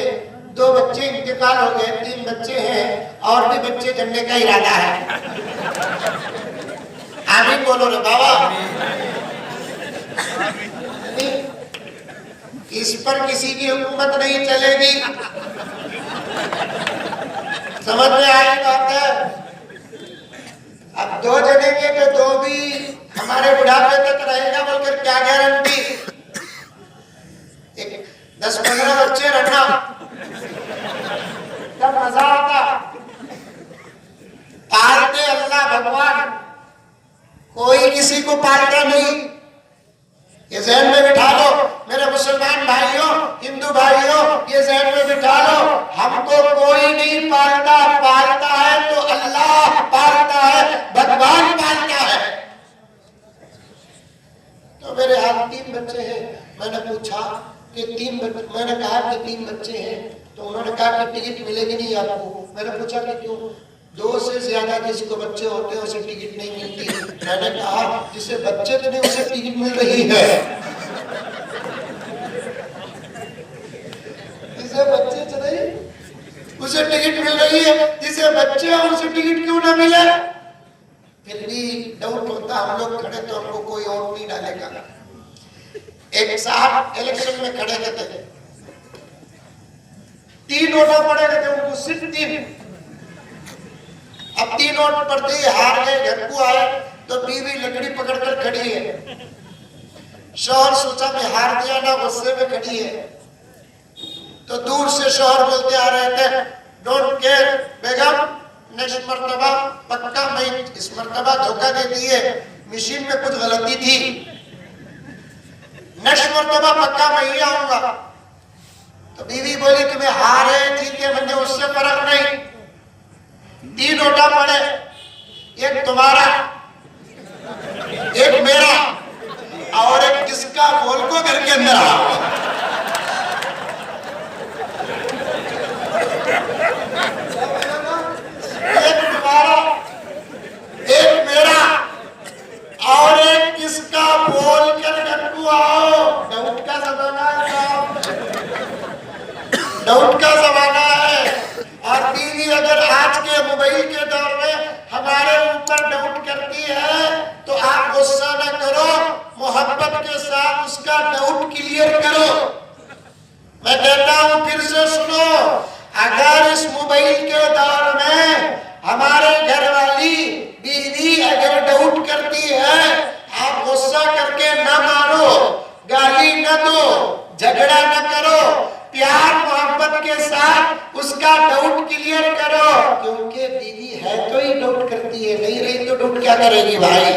2 बच्चे इंतकाल हो गए, 3 बच्चे हैं और भी बच्चे जन्ने का इरादा है। आमीन बोलो रे बाबा। इस पर किसी की हुकूमत नहीं चलेगी। समझ में आई बात है? अब 2 जने के तो 2 भी हमारे बुढ़ापे तक रहेगा बोलकर क्या गारंटी? 10-15 बच्चे रखना तब मजा आता। पालते अल्लाह भगवान, कोई किसी को पालता नहीं। ये ज़हन में बिठा लो मेरे मुसलमान भाइयों, हिंदू भाइयों, ये ज़हन में बिठा लो, हमको कोई नहीं पालता। पालता है तो अल्लाह पालता है, भगवान पालता है। तो मेरे हाथ 3 बच्चे हैं। मैंने पूछा कि 3 बच्चे, मैंने कहा कि 3 बच्चे हैं, तो उन्होंने कहा कि टिकट मिलेगी नहीं आपको। मैंने पूछा कि क्यों? 2 से ज्यादा किसी को बच्चे होते हैं उसे टिकट नहीं मिलती। मैंने कहा जिसे बच्चे तो नहीं उसे टिकट मिल रही है। जिसे बच्चे तो नहीं उसे टिकट मिल रही है, जिसे बच्चे हैं उसे टिकट क्यों ना मिले? फिर भी डाउट होता, हम लोग खड़े तो हमको कोई और नहीं डालेगा। एक साहब इलेक्शन में खड़े थे, 3 वोटा पड़े थे उनको, सिर्फ 3। अब 3 वोट पड़ते ही हार गए। घर को आए तो बीवी लकड़ी पकड़कर खड़ी है। शौहर सोचा मैं हार दिया ना, गुस्से में खड़ी है। तो दूर से शौहर बोलते आ रहे थे, डोंट केयर बेगम, नेक्स्ट मर्तबा पक्का मैं इस मर्तबा धोखा दे दिए, मशीन में कुछ गलती थी, नेक्स्ट मर्तबा पक्का मैं ही आऊंगा। तो बीवी बोली कि मैं हारे जीते मुझे उससे फर्क नहीं, 3 वोटा पड़े, एक तुम्हारा, एक मेरा और एक किसका बोल को घर के अंदर आओ। एक तुम्हारा, एक मेरा और एक किसका बोल कर घर को आओ। डाउट का जमाना है, डाउट का जमाना है। और बीवी अगर आज के मोबाइल के दौर में हमारे ऊपर डाउट करती है तो आप गुस्सा न करो, मोहब्बत के साथ उसका डाउट क्लियर करो। मैं कहता हूं फिर से सुनो, अगर इस मोबाइल के दौर में हमारे घर वाली बीवी अगर डाउट करती है, आप गुस्सा करके न मारो, गाली न दो, झगड़ा न करो, प्यार मोहब्बत के साथ उसका डाउट क्लियर करो। क्योंकि बीवी है तो ही डाउट करती है, नहीं रही तो डाउट क्या करेगी भाई।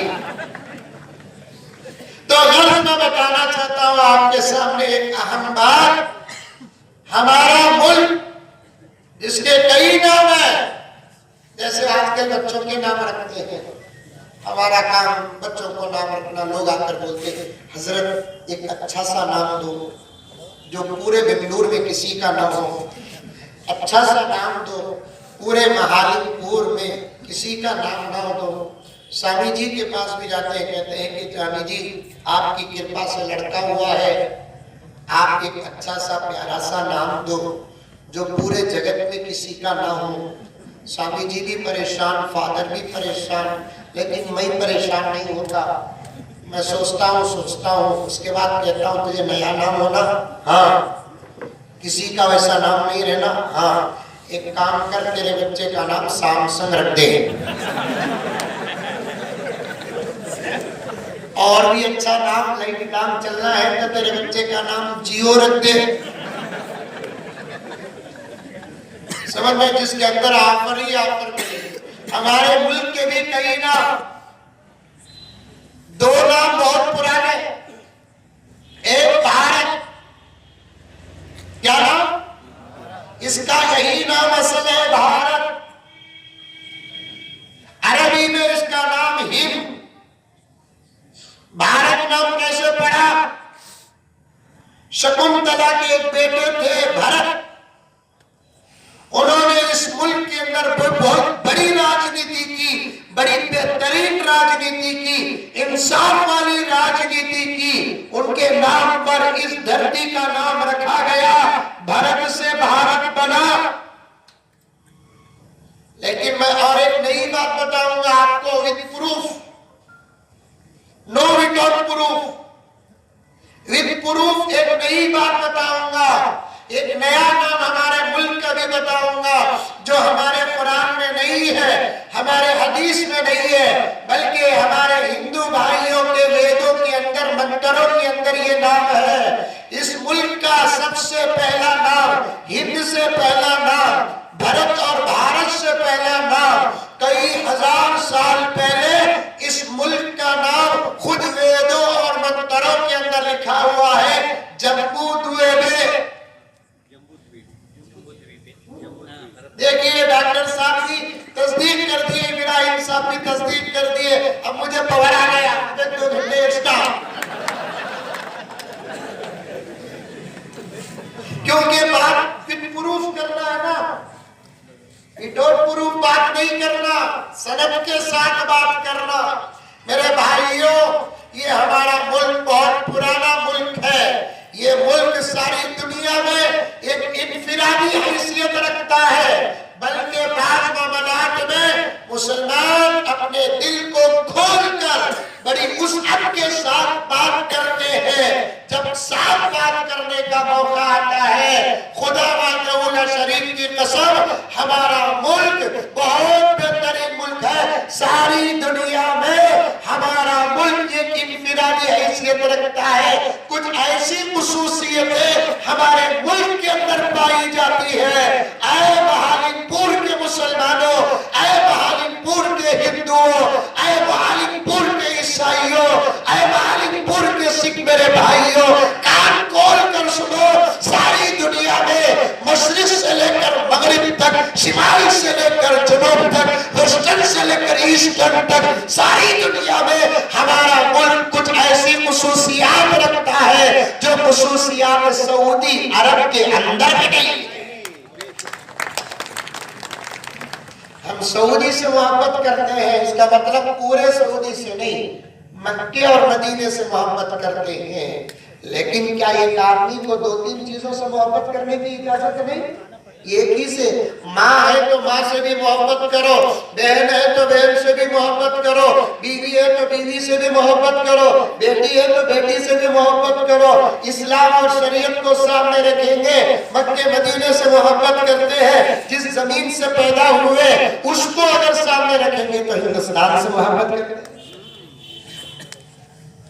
तो गर्ज मैं बताना चाहता हूं आपके सामने एक अहम बात। हमारा मुल्क जिसके कई नाम है, जैसे आजकल बच्चों के नाम रखते हैं, हमारा काम बच्चों को नाम रखना। लोग आकर बोलते हैं हजरत एक अच्छा सा नाम दो जो पूरे बेंगलुरु में किसी का ना हो, अच्छा सा नाम दो, पूरे महालिमपुर में किसी का नाम ना दो। स्वामी जी के पास भी जाते हैं, कहते हैं कि स्वामी जी आपकी कृपा से लड़का हुआ है, आप एक अच्छा सा प्यारा सा नाम दो जो पूरे जगत में किसी का ना हो। स्वामी जी भी परेशान, फादर भी परेशान, लेकिन मैं परेशान नहीं होता। मैं सोचता हूँ, उसके बाद कहता हूँ तुझे नया नाम होना, हाँ, किसी का वैसा नाम नहीं रहना, हाँ, एक काम कर तेरे बच्चे का नाम सैमसंग रख दे। और भी अच्छा नाम लाइट नाम चलना है तो तेरे बच्चे का नाम जियो रख दे। समझ में, जिसके अंदर ऑफर ही ऑफर मिले। हमारे मुल्क के भी कई नाम, 2 नाम बहुत पुराने, एक भारत, क्या नाम इसका? यही नाम असल है भारत। अरबी में इसका नाम हिंद। भारत नाम कैसे पड़ा? शकुंतला के एक बेटे थे भरत, उन्होंने इस मुल्क के अंदर बहुत बड़ी राजनीति की, बड़ी बेहतरीन राजनीति की, इंसाफ वाली राजनीति की। उनके नाम पर इस धरती का नाम रखा गया, भरत से भारत बना। लेकिन मैं और एक नई बात बताऊंगा आपको with proof, no without proof, with proof एक नई बात बताऊंगा जो हमारे कुरान में नहीं है, हमारे हदीस में नहीं है, बल्कि हमारे हिंदू भाइयों के वेदों के अंदर, मंत्रों के अंदर ये नाम है। इस मुल्क का सबसे पहला नाम, हिंद से पहला नाम, भरत और भारत से पहला नाम, कई हजार साल पहले इस मुल्क का नाम खुद वेदों और मंत्रों के अंदर लिखा हुआ है, जम्बूद्वीप। देखिए डॉक्टर साहब भी तस्दीक कर दिए, इब्राहिम साहब भी तस्दीक कर दिए, अब मुझे पावर आ गया, 2 घंटे एक्स्ट्रा, क्योंकि बात फिर प्रूफ करना है ना, विदाउट प्रूफ बात नहीं करना, सनद के साथ बात करना। मेरे भाइयों, ये हमारा मुल्क बहुत पुराना मुल्क है। ये मुल्क सारी दुनिया में एक इनफिरादी हैसियत रखता है, बल्कि बाज़ मामलात में मुसलमान अपने दिल को खोलकर बड़ी वुसअत के साथ बात करते हैं। जब साफ बात करने का मौका आता है, खुदा वाला शरीफ की कसम, हमारा मुल्क बहुत बेहतरीन मुल्क है। सारी दुनिया में हमारा मुल्क एक इनफिरादी हैसियत रखता है। कुछ ऐसी खुसूसियतें हमारे मुल्क के अंदर पाई जाती है। ऐ बहालिमपुर के मुसलमानों, ऐ बहालिमपुर के हिंदुओं, ऐ बहालिमपुर के ईसाइयों, ऐ बहालिमपुर के सिख मेरे भाइयों, कान खोल कर सुनो। सारी दुनिया में मशरिक से लेकर मगरिब तक, शिमाल से लेकर जनूब तक, वेस्टर्न से लेकर ईस्टर्न तक, सारी दुनिया में हमारा मुल्क कुछ ऐसी खुसूसियात रखता है जो खुसूसियात सऊदी अरब के अंदर भी नहीं है। हम सऊदी से मोहब्बत करते हैं, इसका मतलब पूरे सऊदी से नहीं, मक्के और मदीने से मोहब्बत करते हैं। लेकिन क्या एक आदमी को 2-3 चीजों से मोहब्बत करने की इजाजत नहीं? एक ही से, माँ है तो माँ से भी मोहब्बत करो, बहन है तो बहन से भी मोहब्बत करो, बीवी है तो बीवी से भी मोहब्बत करो, बेटी है तो बेटी से भी मोहब्बत करो। इस्लाम और शरीयत को सामने रखेंगे, मक्के मदीने से मोहब्बत करते हैं। जिस जमीन से पैदा हुए उसको अगर सामने रखेंगे तो हिंदुस्तान से मोहब्बत करते हैं।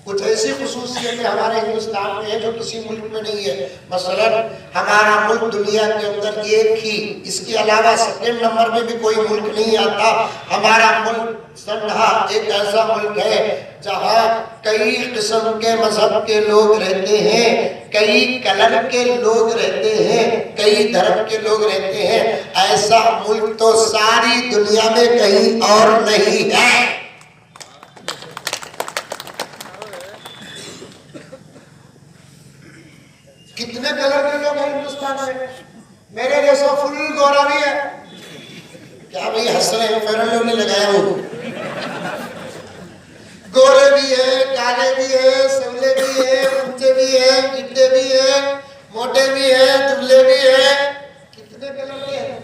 कुछ ऐसी खुसूसियतें हमारे हिंदुस्तान में है जो किसी मुल्क में नहीं है। मसलन हमारा मुल्क दुनिया के अंदर एक ही, इसके अलावा सेकंड नंबर में भी कोई मुल्क नहीं आता। हमारा मुल्क संधा एक ऐसा मुल्क है जहाँ कई किस्म के मजहब के लोग रहते हैं, कई कलर के लोग रहते हैं, कई धर्म के लोग रहते हैं। ऐसा मुल्क तो सारी दुनिया में कहीं और नहीं है। कितने कलर के लोग हैं हिंदुस्तान में? मेरे जैसा फुल गोरा भी है। क्या भाई हंस रहे हैं? फेयर एंड लवली लगाया हूं। गोरे भी है, काले भी है, सवले भी है, ऊंचे भी है, गिड्डे भी है, मोटे भी है, दुबले भी है। कितने कलर के हैं?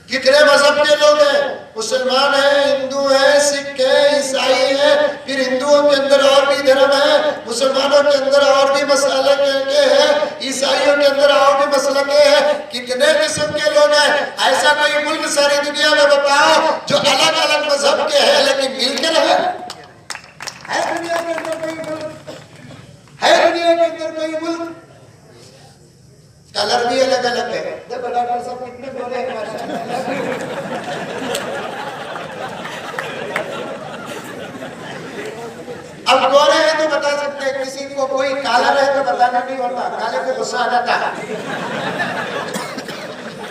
कितने मजहब के लोग हैं? मुसलमान है, हिंदू है, सिख है, ईसाई है, फिर हिंदुओं के अंदर और भी धर्म है, मुसलमानों के अंदर और भी मसले के हैं, ईसाइयों के अंदर और भी मसले के हैं। कितने किस्म के लोग हैं? ऐसा कोई मुल्क सारी दुनिया में बताओ जो अलग अलग मजहब के हैं लेकिन मिलकर है? दुनिया के अंदर कोई मुल्क है? दुनिया के अंदर कोई मुल्क? कलर भी अलग अलग है। देखो डॉक्टर साहब कितने गोरे हैं माशाल्लाह। अब गोरे हैं तो बता सकते हैं, किसी को कोई काला रहे तो बताना नहीं होता, काले को गुस्सा आ जाता है।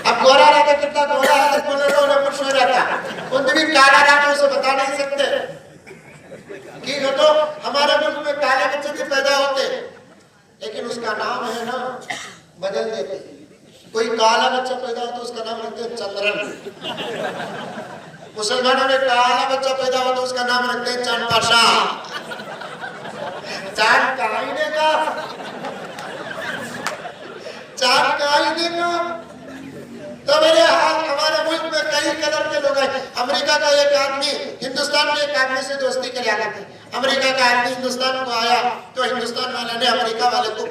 अब गोरा रहता, कितना गोरा है तो बोले तो उन्हें कुछ हो जाता, खुद भी काला रहा तो उसे बता नहीं सकते। ठीक है, तो हमारे मुल्क में काले बच्चे भी पैदा होते, लेकिन उसका नाम है ना बदल देते। कोई काला बच्चा पैदा हो तो उसका नाम रखते हैं चंद्रन। मुसलमानों में काला बच्चा पैदा हो तो उसका नाम रखते हैं चांद पाशा। चांद कहाँ ही देगा, चांद कहाँ ही देगा। तो मेरे हाल हमारे मुल्क में कई कलर के लोग हैं। अमेरिका का एक आदमी हिंदुस्तान के एक आदमी से दोस्ती कर लिया। अमेरिका का आदमी हिंदुस्तान को आया तो हिंदुस्तान वाले ने अमेरिका वाले को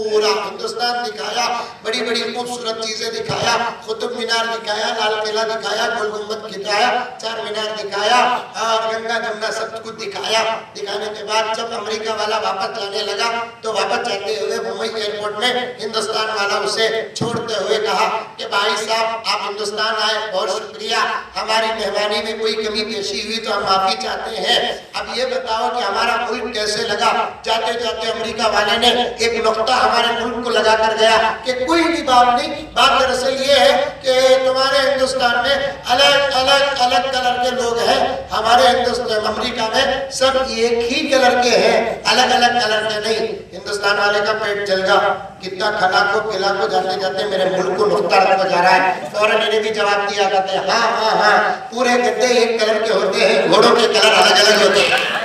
पूरा हिंदुस्तान दिखाया, बड़ी बड़ी खूबसूरत चीजें दिखाया, कुतुब मीनार दिखाया, लाल किला दिखाया, गोल गुंबद दिखाया, चार मीनार दिखाया और गंगा जमुना सब कुछ दिखाया। दिखाने के बाद जब अमेरिका वाला वापस जाने लगा तो वापस जाते हुए मुंबई एयरपोर्ट में हिंदुस्तान वाला उसे छोड़ते हुए कहा कि भाई साहब आप हिंदुस्तान आए, बहुत शुक्रिया, हमारी मेहमानी में कोई कमी पेशी हुई तो हम माफी चाहते हैं। अब ये बताओ कि हमारा मुल्क कैसे लगा। जाते जाते अमेरिका वाले ने एक नुक्ता हमारे मुल्क को लगा कर गया कि कोई भी बात नहीं, बात दरअसल ये है कि तुम्हारे हिंदुस्तान में अलग अलग अलग कलर के लोग हैं, हमारे हिंदुस्तान अमेरिका में सब एक ही कलर के हैं, अलग अलग कलर के नहीं। हिंदुस्तान वाले का पेट जल गया, कितना खला को किला को जाते जाते मेरे मुल्क को नुक्ता रखा जा रहा है। फौरन इन्हें भी जवाब दिया करते हैं हाँ हाँ हाँ, पूरे गद्दे एक कलर के होते हैं, घोड़ों के कलर अलग अलग होते हैं।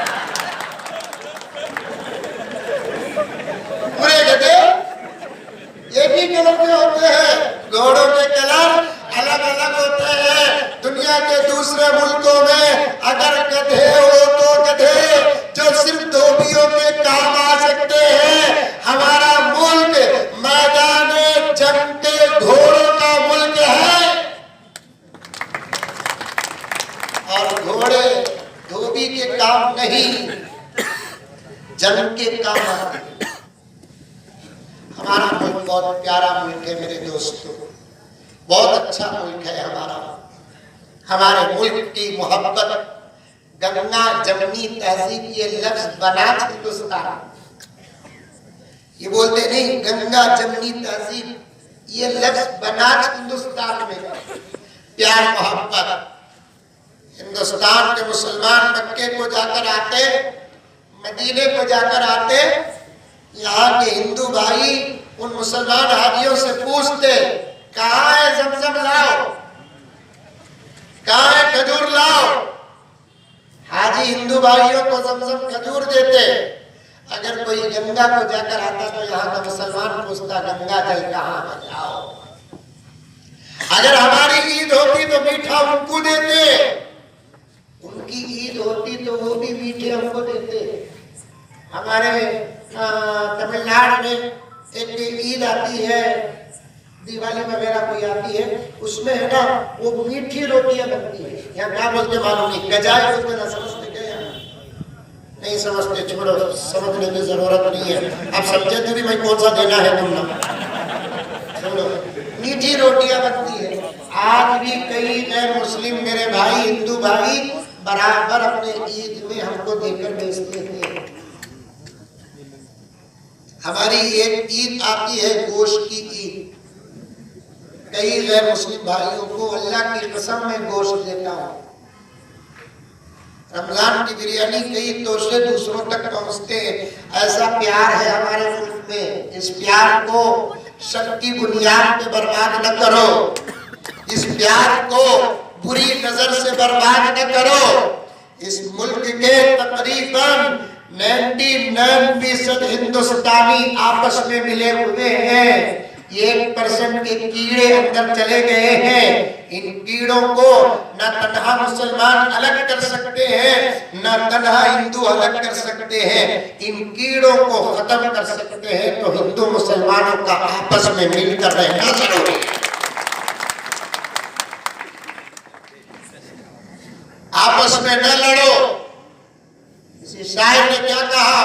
पूरे गधे एक ही कलर के होते हैं, घोड़ों के कलर अलग अलग होते हैं। दुनिया के दूसरे मुल्कों में अगर गधे हो तो गधे जो सिर्फ धोबियों के काम आ सकते हैं, हमारा मुल्क मैदान जंग के घोड़ों का मुल्क है और घोड़े धोबी के काम नहीं, जंग के काम आते हैं। हमारा मुल्क बहुत प्यारा मुल्क है मेरे दोस्तों, बहुत अच्छा मुल्क है हमारा। हमारे मुल्क की मोहब्बत, गंगा जमनी तहजीब, ये लफ्ज बना हिंदुस्तान, ये बोलते नहीं गंगा जमनी तहजीब, ये लफ्ज बना हिंदुस्तान में प्यार मोहब्बत। हिंदुस्तान के मुसलमान मक्के को जाकर आते, मदीने को जाकर आते, यहाँ के हिंदू भाई उन मुसलमान हाजियों से पूछते कहाँ है जमजम लाओ, कहाँ है खजूर लाओ। हाजी हिंदू भाइयों को जमजम खजूर देते। अगर कोई गंगा को जाकर आता तो यहाँ का मुसलमान पूछता गंगा जल कहाँ है लाओ। अगर हमारी ईद होती तो मीठा उनको देते, उनकी ईद होती तो वो भी मीठे हमको देते। हमारे तमिलनाडु में एक ईद आती है, दिवाली वगैरह कोई आती है, उसमें है ना वो मीठी रोटियां बनती है। यहाँ क्या बोलते मालूम नहीं, गजाए बोलते ना, समझते क्या? नहीं समझते, छोड़ो, समझने की जरूरत नहीं है। अब समझे तो भी मैं कौन सा देना है तुम लोग, छोड़ो। मीठी रोटियां बनती है। आज भी कई गैर मुस्लिम मेरे भाई, हिंदू भाई बराबर अपने ईद में हमको देकर बेचते थे। हमारी एक ईद आती है गोश्त की ईद, कई गैर मुस्लिम भाइयों को अल्लाह की कसम में गोश्त देता हूं। रमजान की बिरयानी कई तोशे दूसरों तक पहुंचते हैं। ऐसा प्यार है हमारे मुल्क में। इस प्यार को शक की बुनियाद पे बर्बाद न करो, इस प्यार को बुरी नजर से बर्बाद न करो। इस मुल्क के तकरीबन 99% हिंदुस्तानी आपस में मिले हुए हैं। 1% के कीड़े अंदर चले गए हैं। इन कीड़ों को न तन्हा मुसलमान अलग कर सकते हैं, न तन्हा हिंदू अलग कर सकते हैं। इन कीड़ों को खत्म कर सकते हैं तो हिंदू मुसलमानों का आपस में मिलकर रहना जरूरी है। आपस में न लड़ो। इसी शायर ने क्या कहा,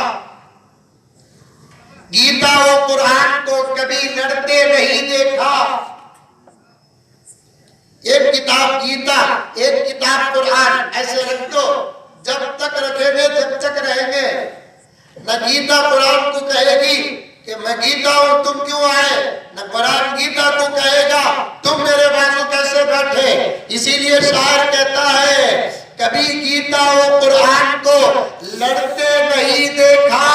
गीता और कुरान को कभी लड़ते नहीं देखा। एक किताब गीता, एक किताब कुरान, ऐसे रख दो, जब तक रखेंगे जब तक रहेंगे। न गीता कुरान को कहेगी कि मैं गीता हूं तुम क्यों आए, न कुरान गीता को कहेगा तुम मेरे बाजू कैसे बैठे। इसीलिए शायर कहता है कभी गीता और कुरान को लड़ते नहीं देखा,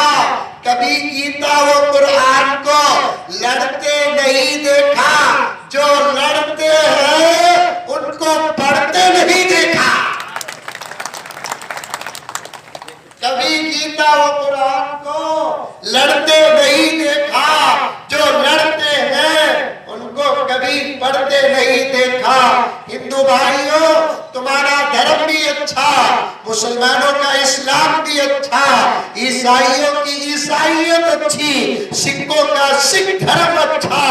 कभी गीता और कुरान को लड़ते नहीं देखा। जो लड़ते हैं उनको पढ़ते नहीं देखा। कभी गीता और कुरान को लड़ते नहीं देखा, जो लड़ते हैं उनको कभी पढ़ते नहीं देखा। हिंदू भाइयों, तुम्हारा धर्म भी अच्छा, मुसलमानों का इस्लाम भी अच्छा, ईसाइयों की ईसाई ईसाइयत अच्छी, सिखों का सिख धर्म अच्छा।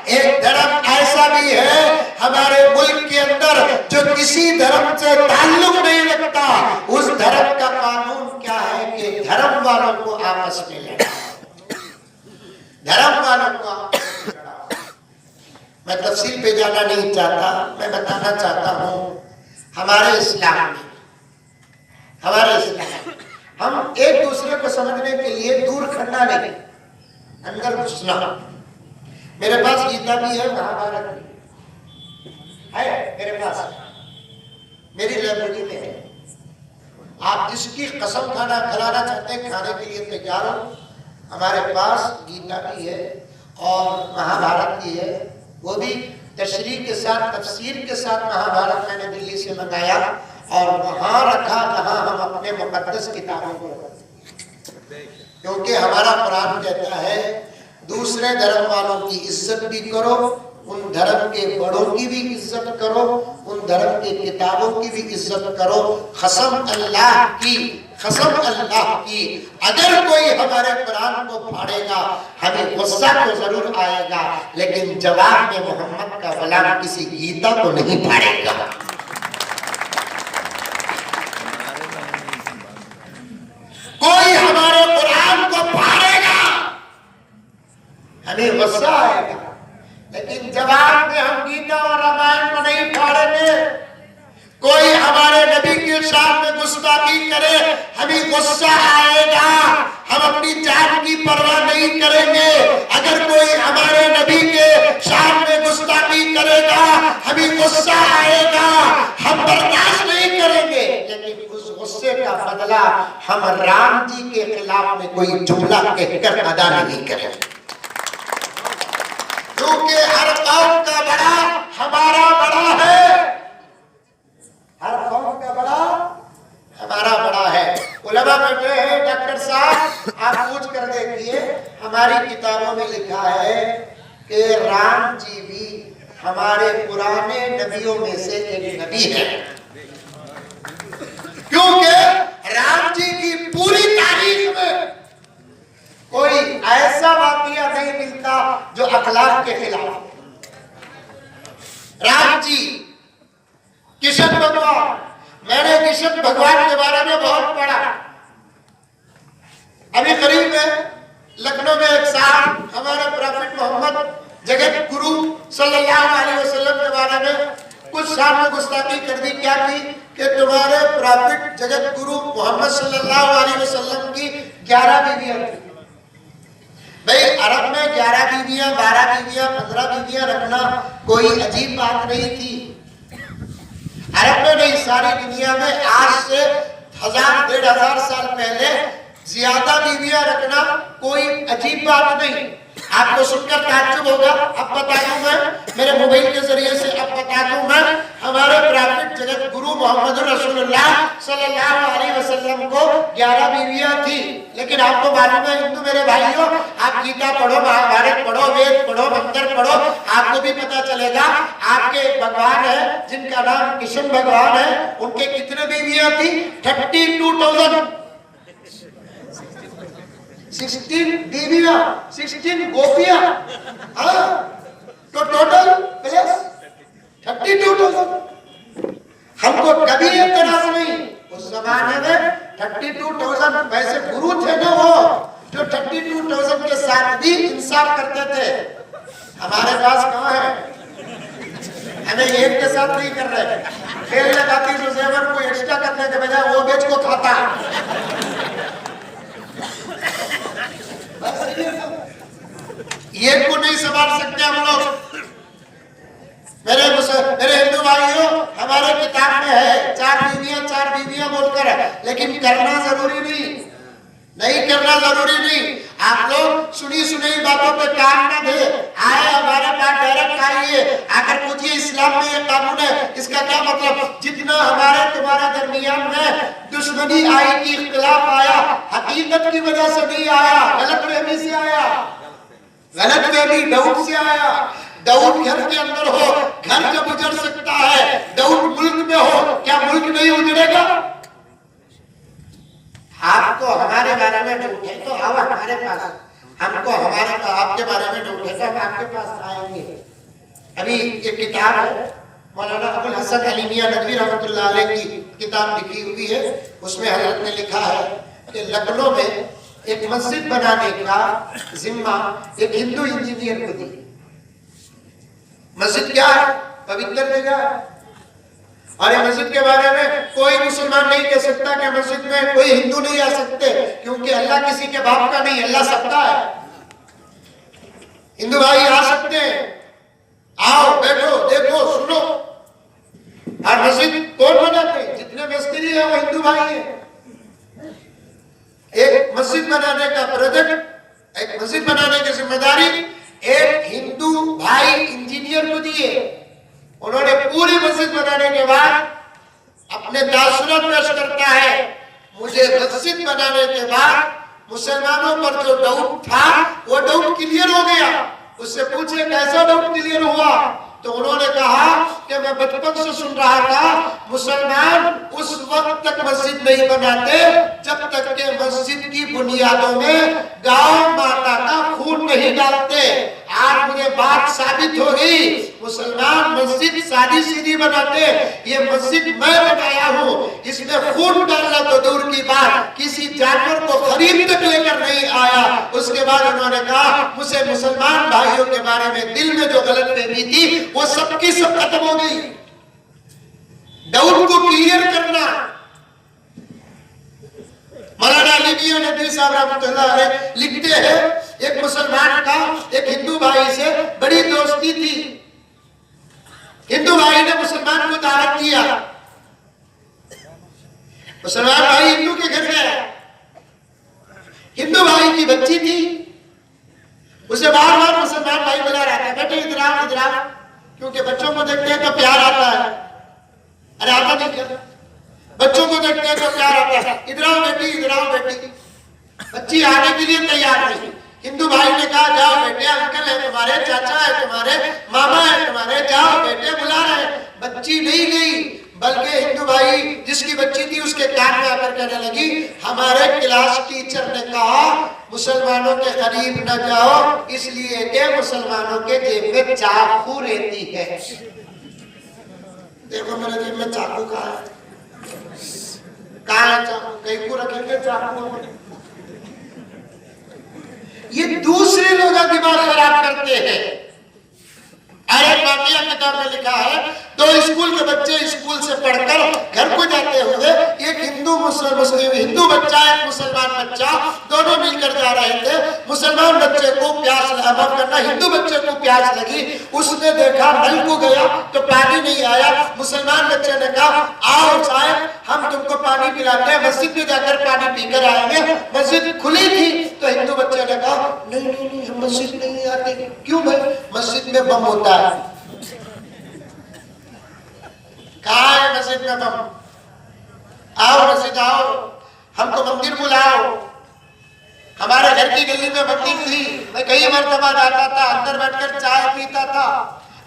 एक धर्म ऐसा भी है हमारे मुल्क के अंदर जो किसी धर्म से ताल्लुक नहीं रखता। उस धर्म का कानून क्या है कि धर्म वालों को आपस में लड़ा, धर्म वालों को आपस में लड़ा। मैं तफसील पे जाना नहीं चाहता, मैं बताना चाहता हूं हमारे इस्लाम में, हमारे इस्लाम हम एक दूसरे को समझने के लिए दूर खंडा नहीं, अंदर घुसना। मेरे पास गीता भी है, महाभारत भी है मेरे पास, मेरी लाइब्रेरी में है। आप जिसकी कसम खिलाना चाहते हैं खाने के लिए तैयार हो। हमारे पास गीता भी है और महाभारत भी है, वो भी तशरीह के साथ तफसीर के साथ। महाभारत मैंने दिल्ली से मंगाया और वहां रखा जहां हम अपने मुकद्दस किताबों को रखते, क्योंकि हमारा कुरान कहता है दूसरे धर्म वालों की इज्जत भी करो, उन धर्म के बड़ों की भी इज्जत करो, उन धर्म के किताबों की भी इज्जत करो। कसम अल्लाह की, कसम अल्लाह की, अगर कोई हमारे कुरान को फाड़ेगा हमें गुस्सा तो जरूर आएगा, लेकिन जवाब में मोहम्मद का गुलाम किसी गीता को नहीं फाड़ेगा। कोई हमारे कुरान को फाड़ेगा हमें गुस्सा आएगा, लेकिन जवाब में हम गीता और रामायण को नहीं फाड़ेंगे। कोई हमारे नबी के सामने गुस्ताखी करे हमें गुस्सा आएगा, हम अपनी जान की परवाह नहीं करेंगे। अगर कोई हमारे नबी के सामने गुस्ताखी करेगा हमें गुस्सा आएगा, हम बर्दाश्त नहीं करेंगे, लेकिन उस गुस्से का बदला हम राम जी के खिलाफ में कोई जुमला कहकर अदा नहीं करेंगे। क्योंकि हर कौम का बड़ा हमारा बड़ा है, हर कौम का बड़ा हमारा बड़ा है। उलमा बैठे हैं, डॉक्टर साहब आप पूछ कर देखिए, हमारी किताबों में लिखा है कि राम जी भी हमारे पुराने नबियों में से एक नबी है, क्योंकि राम जी की पूरी तारीख में कोई ऐसा वाकया नहीं मिलता जो अखलाक के खिलाफ। राम जी, किशन भगवान, मैंने किशन भगवान के बारे में बहुत पढ़ा। अभी करीब में लखनऊ में एक साहब हमारे प्रॉफिट मोहम्मद जगत गुरु सल्लल्लाहु अलैहि वसल्लम के बारे में कुछ साहब ने गुस्ताखी कर दी। क्या की कि तुम्हारे प्रॉफिट जगत गुरु मोहम्मद सल्लल्लाहु अलैहि वसल्लम की 11 बीवियां थी। भाई अरब में 11 बीवियां, 12 बीवियां, 15 बीवियां रखना कोई अजीब बात नहीं थी। अरब में नहीं, सारी दुनिया में आज से 1000-1500 साल पहले ज्यादा बीवियां रखना कोई अजीब बात नहीं। आपको सुनकर ताज्जुब होगा, अब बता दूं मैं, मेरे मोबाइल के जरिए से अब बता दूं मैं, हमारे प्रॉफिट जगत गुरु मोहम्मद रसूलुल्लाह सल्लल्लाहु अलैहि वसल्लम को 11 बीवियां थी। लेकिन आपको मालूम है हिंदू मेरे भाइयों, आप गीता पढ़ो, महाभारत पढ़ो, वेद पढ़ो, मंत्र पढ़ो, आपको भी पता चलेगा आपके भगवान है जिनका नाम किशन भगवान है, उनके कितने बीवियां थी? 32,000, 16 बीवियां, 16 गोपियां, हाँ, तो टोटल प्लस 32,000। हमको कभी एतराज नहीं। उस जमाने में 32,000 वैसे गुरु थे ना वो, जो 32,000 के साथ भी इंसाफ करते थे। हमारे पास कहाँ है? हमें एक के साथ नहीं कर रहे। खेल लगाती जो जेवर को एक्स्ट्रा करने के बजाय वो बेच को खाता। ये को नहीं संभाल सकते हम लोग। मेरे हिंदू भाइयों, हमारे किताब में है 4 बीवियां बोलकर है, लेकिन करना जरूरी नहीं करना जरूरी नहीं। आप लोग सुनी सुनी बातों पे कान न दे, आए हमारे पास डायरेक्ट आइए, आकर पूछिए इस्लाम में ये कानून है, इसका क्या मतलब? जितना हमारे तुम्हारे दरमियान में दुश्मनी आई की इख्तिलाफ आया, हकीकत की वजह से नहीं आया, गलतफहमी से आया। गलतफहमी दाऊद से आया। दाऊद घर के अंदर हो, घर जब उजड़ सकता है, दाऊद मुल्क में हो, क्या मुल्क नहीं उजड़ेगा? आप आपको हमारे बारे में डाउट है तो आओ हमारे पास, हमको हमारे आपके बारे में डाउट है तो हम आपके पास आएंगे। अभी एक किताब है मौलाना अबुल हसन अली मियां नदवी रहमतुल्लाह अलैह की किताब लिखी हुई है, उसमें हजरत ने लिखा है कि लखनऊ में एक मस्जिद बनाने का जिम्मा एक हिंदू इंजीनियर को दी। मस्जिद क्या है? पवित्र जगह है, और ये मस्जिद के बारे में कोई मुसलमान नहीं कह सकता कि मस्जिद में कोई हिंदू नहीं आ सकते, क्योंकि अल्लाह किसी के बाप का नहीं, अल्लाह सबका है। हिंदू भाई आ सकते हैं, आओ बैठो देखो सुनो। और मस्जिद कौन बनाते? जितने मिस्त्री है वो हिंदू भाई है। एक मस्जिद बनाने का प्रोजेक्ट, एक मस्जिद बनाने की जिम्मेदारी एक हिंदू भाई इंजीनियर को दिए। उन्होंने पूरी मस्जिद बनाने के बाद अपने तासुरात पेश करता है, मुझे मस्जिद बनाने के बाद मुसलमानों पर जो डाउट था वो डाउट क्लियर हो गया। उससे पूछे कैसा डाउट क्लियर हुआ? तो उन्होंने कहा कि मैं बचपन से सुन रहा था मुसलमान उस वक्त तक मस्जिद नहीं बनाते जब तक के मस्जिद की बुनियादों में गांव माता का खून नहीं डालते। आज मुझे बात साबित हो गई, मुसलमान मस्जिद सादी सीधी बनाते, ये मस्जिद मैं बनाया हूँ, इसमें खून डालना तो दूर की बात, किसी जानवर को खरीद तक लेकर नहीं आया। उसके बाद उन्होंने कहा मुझे मुसलमान भाइयों के बारे में दिल में जो गलतफहमी थी वो सबकी सब खत्म हो गई। डाउट को क्लियर करना। मौलाना अली मियां नदवी साहब रहमतुल्लाह अलैह लिखते हैं, एक मुसलमान का एक हिंदू भाई से बड़ी दोस्ती थी। हिंदू भाई ने मुसलमान को दावत दिया, मुसलमान भाई हिंदू के घर गया। हिंदू भाई की बच्ची थी, उसे बार बार मुसलमान भाई बुला रहा था, बेटे इधर आओ इधर आओ, क्योंकि बच्चों को देखते हैं तो प्यार आता है। अरे आता नहीं क्या? बच्चों को देखते हैं तो प्यार आता है, इधर आओ बेटी इधर आओ बेटी। बच्ची आने के लिए तैयार नहीं। हिंदू भाई ने कहा जाओ बेटे, अंकल है तुम्हारे, चाचा है तुम्हारे, मामा है तुम्हारे, जाओ बेटे बुला रहे। बच्ची नहीं गई, बल्कि हिंदू भाई जिसकी बच्ची थी उसके कान में आकर कहने लगी, हमारे क्लास टीचर ने कहा मुसलमानों के करीब न जाओ, इसलिए कि मुसलमानों के जेब में चाकू रहती है। देखो मेरे जेब में चाकू कहाँ है? कहाँ है चाकू? कहीं को रखेंगे चाकू? ये दूसरे लोग दिमाग खराब करते हैं। अरे वाक़िया किताब में लिखा है, दो स्कूल के बच्चे स्कूल से पढ़कर घर को जाते हुए एक हिंदू बच्चा एक मुसलमान बच्चा दोनों मिलकर जा रहे थे। मुसलमान बच्चे को प्यास माफ करना हिंदू बच्चे को प्यास लगी, उसने देखा नल को गया तो पानी नहीं आया। मुसलमान बच्चे ने कहा आओ साहब हम तुमको पानी पिलाते हैं, मस्जिद में जाकर पानी पीकर आएंगे। मस्जिद खुली थी तो हिंदू बच्चे ने कहा नहीं नहीं नहीं हम मस्जिद नहीं आते। क्यों भाई? मस्जिद में बम होता है। कहाँ है मस्जिद में बम? आओ मस्जिद आओ, हमको मंदिर बुलाओ। हमारे घर की गली में मंदिर थी, मैं कई मरतबा जाता था, अंदर बैठकर चाय पीता था।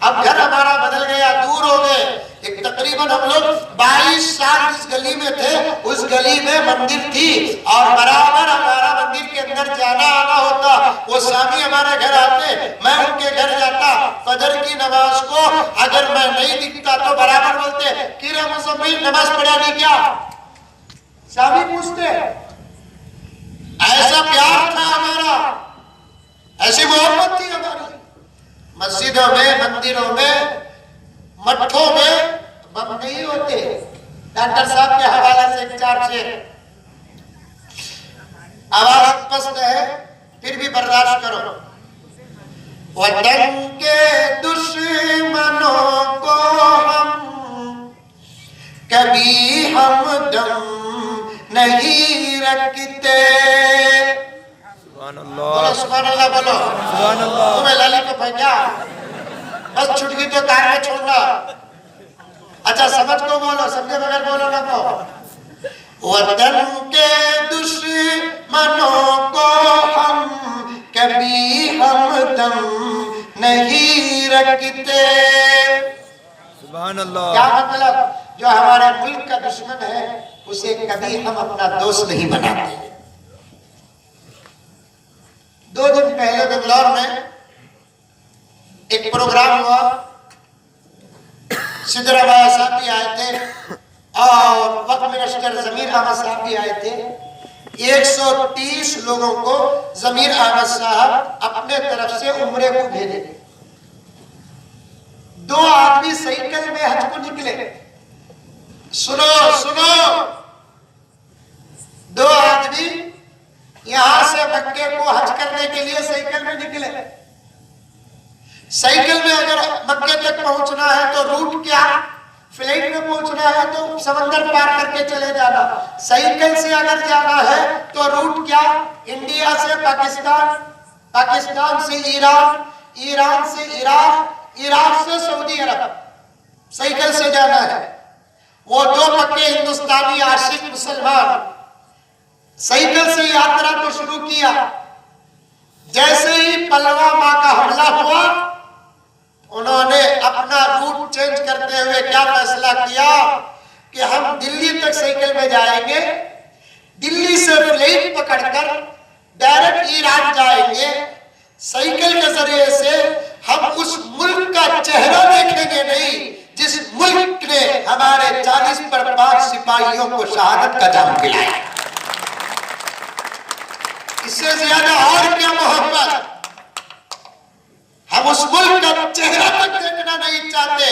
अब घर हमारा बदल गया, दूर हो गए। एक तकरीबन हम लोग 22 साल जिस गली में थे उस गली में मंदिर थी और बराबर हमारा मंदिर के अंदर जाना आना होता। वो स्वामी हमारे घर आते, मैं उनके घर जाता। फजर की नमाज को अगर मैं नहीं दिखता तो बराबर बोलते कि रे मुसलमान नमाज पढ़ा नहीं क्या? स्वामी पूछते। ऐसा प्यार था हमारा, ऐसी मोहब्बत थी हमारी। मस्जिदों में, मंदिरों में, मठों में बम नहीं होते। डॉक्टर साहब के हवाले से एक चार्ज है, आवाज स्पष्ट है फिर भी बर्दाश्त करो। वतन के दुश्मनों को हम कभी हमदम नहीं रखते। बोलो सुभान अल्लाह, बोलो सुभान अल्लाह। तुम्हें लाली को फेंका, बस छूट गई तो कार में छोड़ना। अच्छा समझ को बोलो, समझे बगैर बोलो ना तो। वतन के दुश्मनों को हम कभी हमदम नहीं रखते। सुभान अल्लाह। क्या मतलब? जो हमारे मुल्क का दुश्मन है उसे कभी हम अपना दोस्त नहीं बनाते। 2 दिन पहले बेंगलोर में एक प्रोग्राम हुआ, सिद्धरामैया साहब भी आए थे और वक्त मिनिस्टर जमीर अहमद साहब भी आए थे। 130 लोगों को जमीर अहमद साहब अपने तरफ से उम्रे को भेजे। 2 आदमी साइकिल में हज को निकले। सुनो सुनो, 2 आदमी यहां से मक्के को हज करने के लिए साइकिल में निकले। साइकिल में अगर मक्के तक पहुंचना है तो रूट क्या, फ्लाइट में पहुंचना है तो समंदर पार करके चले जाना। साइकिल से अगर जाना है तो रूट क्या, इंडिया से पाकिस्तान, पाकिस्तान से ईरान, ईरान से इराक, इराक से सऊदी अरब, साइकिल से जाना है। वो 2 पक्के हिंदुस्तानी आशिक मुसलमान साइकिल से यात्रा को शुरू किया। जैसे ही पुलवामा का हमला हुआ, उन्होंने अपना रूट चेंज करते हुए क्या फैसला किया कि हम दिल्ली तक साइकिल में जाएंगे, दिल्ली से फ्लाइट पकड़कर डायरेक्ट ईरान जाएंगे। साइकिल के जरिए से हम उस मुल्क का चेहरा देखेंगे नहीं जिस मुल्क ने हमारे 40 पर 5 सिपाहियों को शहादत का जाम दिलाया। इससे ज्यादा और क्या मोहब्बत। हम उस मुल्क का चेहरा तक देखना नहीं चाहते।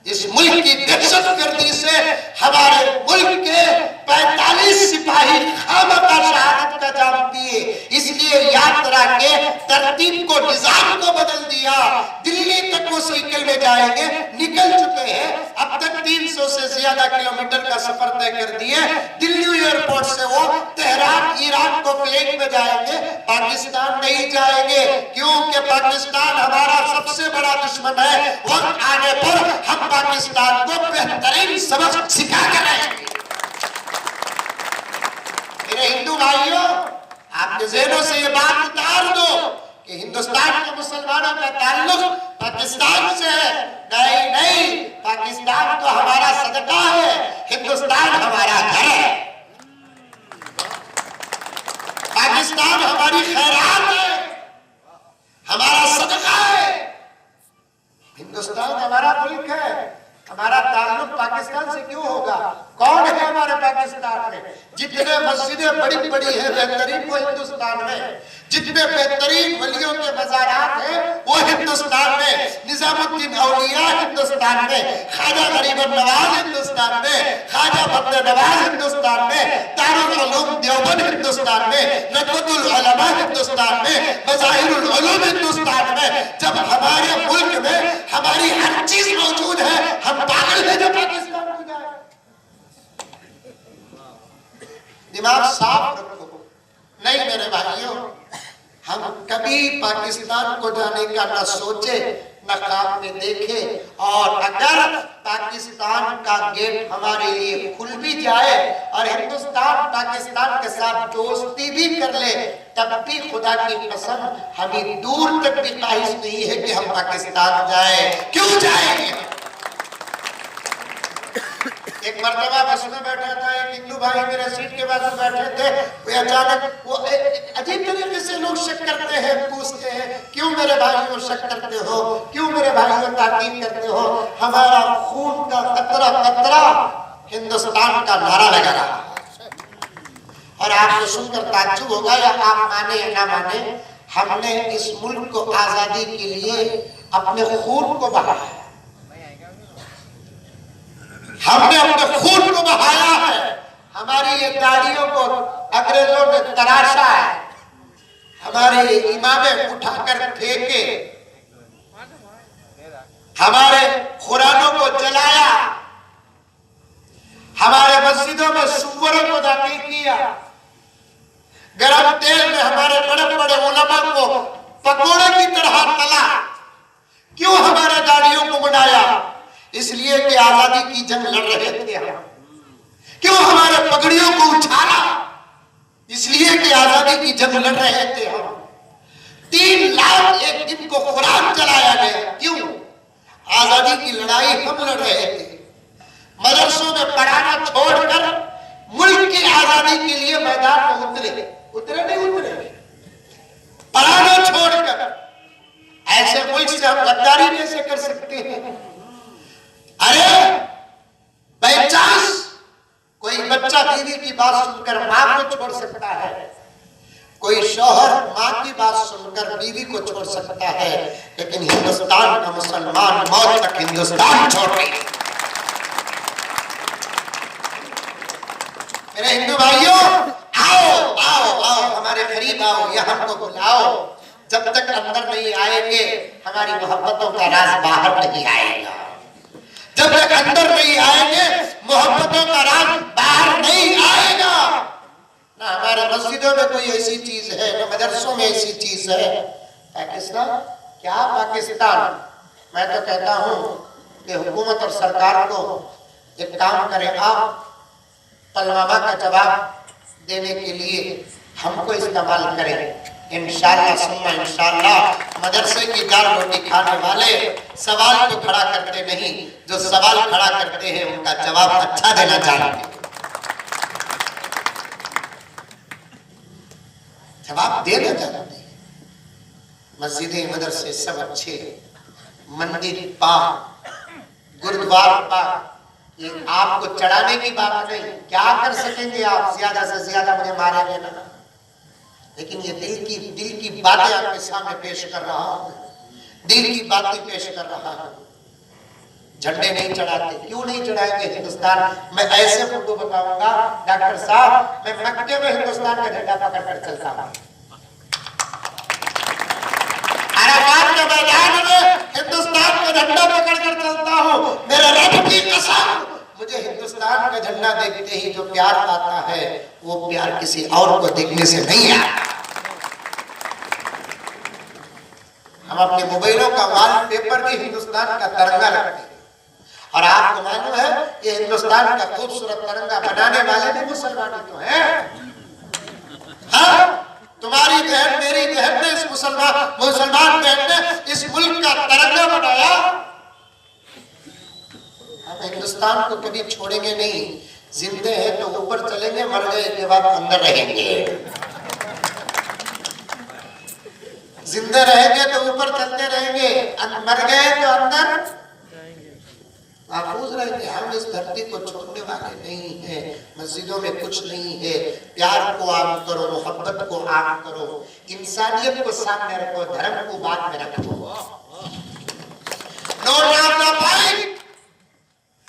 इस मुल्क की दहशतगर्दी से हमारे मुल्क के 45 सिपाही खामखा शहादत का जाम दिए। इसलिए यात्रा के तरतीब को, निजाम को बदल दिया। दिल्ली तक वो साइकिल में जाएंगे, निकल चुके हैं। अब तक 300 से ज्यादा किलोमीटर का सफर तय कर दिए। दिल्ली एयरपोर्ट से वो तेहरान, ईरान को फ्लाइट में जाएंगे, पाकिस्तान नहीं जाएंगे, क्योंकि पाकिस्तान हमारा सबसे बड़ा दुश्मन है। वक्त आने पर हम पाकिस्तान को बेहतरीन सबक सिखा कर आएंगे। मेरे हिंदू भाइयों, आपके ज़हनों से ये बात उतार दो कि हिंदुस्तान के मुसलमानों का ताल्लुक पाकिस्तान से है। नहीं नहीं, पाकिस्तान तो हमारा सदका है, हिंदुस्तान हमारा घर है। पाकिस्तान हमारी खैरात है, हमारा सदका है। हिंदुस्तान हमारा मुल्क है। हमारा ताल्लुक पाकिस्तान से क्यों होगा? कौन है हमारे पाकिस्तान में? जितने मस्जिदें बड़ी बड़ी हैं बेहतरीन, वो हिंदुस्तान में। जितने बेहतरीन वलियों के मज़ारात हैं वो हिंदुस्तान में। निजामुद्दीन औलिया हिंदुस्तान में, ख्वाजा गरीब नवाज हिंदुस्तान में, ख्वाजा फतेह नवाज हिंदुस्तान में, दारुल उलूम देवबंद हिंदुस्तान में, नदवतुल उलमा हिंदुस्तान में, मज़ाहिरुल उलूम हिंदुस्तान में। जब हमारे मुल्क में हमारी हर चीज मौजूद है, हम पागल हैं जो पाकिस्तान को जाए। दिमाग साफ रखो। नहीं मेरे भाइयों, हम कभी पाकिस्तान को जाने का न सोचे न ख्वाब में देखे। और अगर पाकिस्तान का गेट हमारे लिए खुल भी जाए और हिंदुस्तान पाकिस्तान के साथ दोस्ती भी कर ले, तब भी खुदा की कसम हमें दूर तक भी ख्वाहिश नहीं है कि हम पाकिस्तान जाए। क्यों जाएंगे? एक मर्तबा बस में बैठा था, एक हिंदू भाई मेरे सीट के बाजू बैठे थे। वो अचानक वो अजीब तरीके से लोग शक करते हैं, पूछते हैं क्यों मेरे भाइयों शक करते हो, क्यों मेरे भाइयों ताकीद करते हो? हमारा खून का कतरा कतरा हिंदुस्तान का नारा लगा रहा। और आपको सुनकर ताज्जुब होगा, या आप माने या ना माने, हमने इस मुल्क को आजादी के लिए अपने खून को बहाया। हमने अपने खून को बहाया है। हमारी ये दाढ़ियों को अंग्रेजों ने तराशा है, हमारे इमामे उठाकर फेंके, हमारे कुरानों को जलाया, हमारे मस्जिदों में सुअरों को दाखिल किया, गरम तेल में हमारे बड़े बड़े उलमा को पकोड़े की तरह तला। क्यों हमारे दाढ़ियों को बनाया? इसलिए कि आजादी की जंग लड़ रहे थे हम। क्यों हमारे पगड़ियों को उछाला? इसलिए कि आजादी की जंग लड़ रहे थे हम। 3 लाख एक दिन को कुरान चलाया गया। क्यों? आजादी की लड़ाई हम लड़ रहे थे। मदरसों में पढ़ाना छोड़कर मुल्क की आजादी के लिए मैदान में उतरे। उतरे नहीं उतरे? से हम गद्दारी कैसे कर सकते हैं? अरे बाई चांस कोई बच्चा बीवी की बात सुनकर मां को छोड़ सकता है, कोई शौहर मां की बात सुनकर बीवी को छोड़ सकता है, लेकिन हिंदुस्तान का मुसलमान मौत तक हिंदुस्तान छोड़ नहीं। मेरे हिंदू भाइयों, आओ आओ आओ, हमारे करीब आओ, या हमको बुलाओ। जब तक अंदर नहीं आएंगे हमारी मोहब्बतों का राज बाहर नहीं आएगा। जब तक अंदर नहीं आएंगे मोहब्बतों का राज बाहर नहीं आएगा। ना हमारे मस्जिदों में कोई ऐसी चीज है, ना मदरसों में ऐसी चीज है। पाकिस्तान क्या पाकिस्तान? मैं तो कहता हूं कि हुकूमत और सरकार को एक काम करें, आप पुलवामा का जवाब देने के लिए हमको इस्तेमाल करें। इंशाअल्लाह सुम्मा इंशाअल्लाह मदरसे की दाल रोटी खाने वाले सवाल को खड़ा करते नहीं, जो सवाल खड़ा करते हैं उनका जवाब अच्छा देना जानते, जवाब देना जानते। मस्जिदें मदरसे सब अच्छे, मंदिर पाक, गुरुद्वारा पाक, ये आपको चढ़ाने की बात नहीं। क्या कर सकेंगे आप? ज्यादा से ज्यादा मुझे मारेंगे ना, लेकिन ये दिल की बातें आपके सामने पेश कर रहा हूं, दिल की बातें पेश कर रहा हूं। झंडे नहीं चढ़ाते, क्यों नहीं चढ़ाएंगे? हिंदुस्तान मैं ऐसे फोटो बताऊंगा डॉक्टर साहब, मैं मक्के में हिंदुस्तान का झंडा पकड़ कर चलता हूं, अराफात के मैदान में हिंदुस्तान का झंडा पकड़ कर चलता हूं। मेरे रब की कसम, मुझे हिंदुस्तान का झंडा देखते ही जो प्यार आता है वो प्यार किसी और को देखने से नहीं आता। हम अपने मोबाइलों का वॉलपेपर भी हिंदुस्तान का तिरंगा रखते हैं, और आपको मालूम है ये हिंदुस्तान का खूबसूरत तिरंगा बनाने वाले भी मुसलमान ही तो हैं। हाँ, तुम्हारी बहन मेरी बहन ने, इस मुसलमान बहन ने इस मुल्क का तिरंगा बनाया। हम हिंदुस्तान को कभी छोड़ेंगे नहीं। जिंदे हैं तो ऊपर चलेंगे, मर गए के बाद अंदर रहेंगे। जिंदे रहेंगे तो ऊपर चलते रहेंगे, मर गए तो अंदर महफूज रहेंगे। हम इस धरती को छोड़ने वाले नहीं है। मस्जिदों में कुछ नहीं है। प्यार को आम करो, मोहब्बत को आम करो, इंसानियत को सामने रखो, धर्म को बाद में रखो। नो डाउट द फाइट,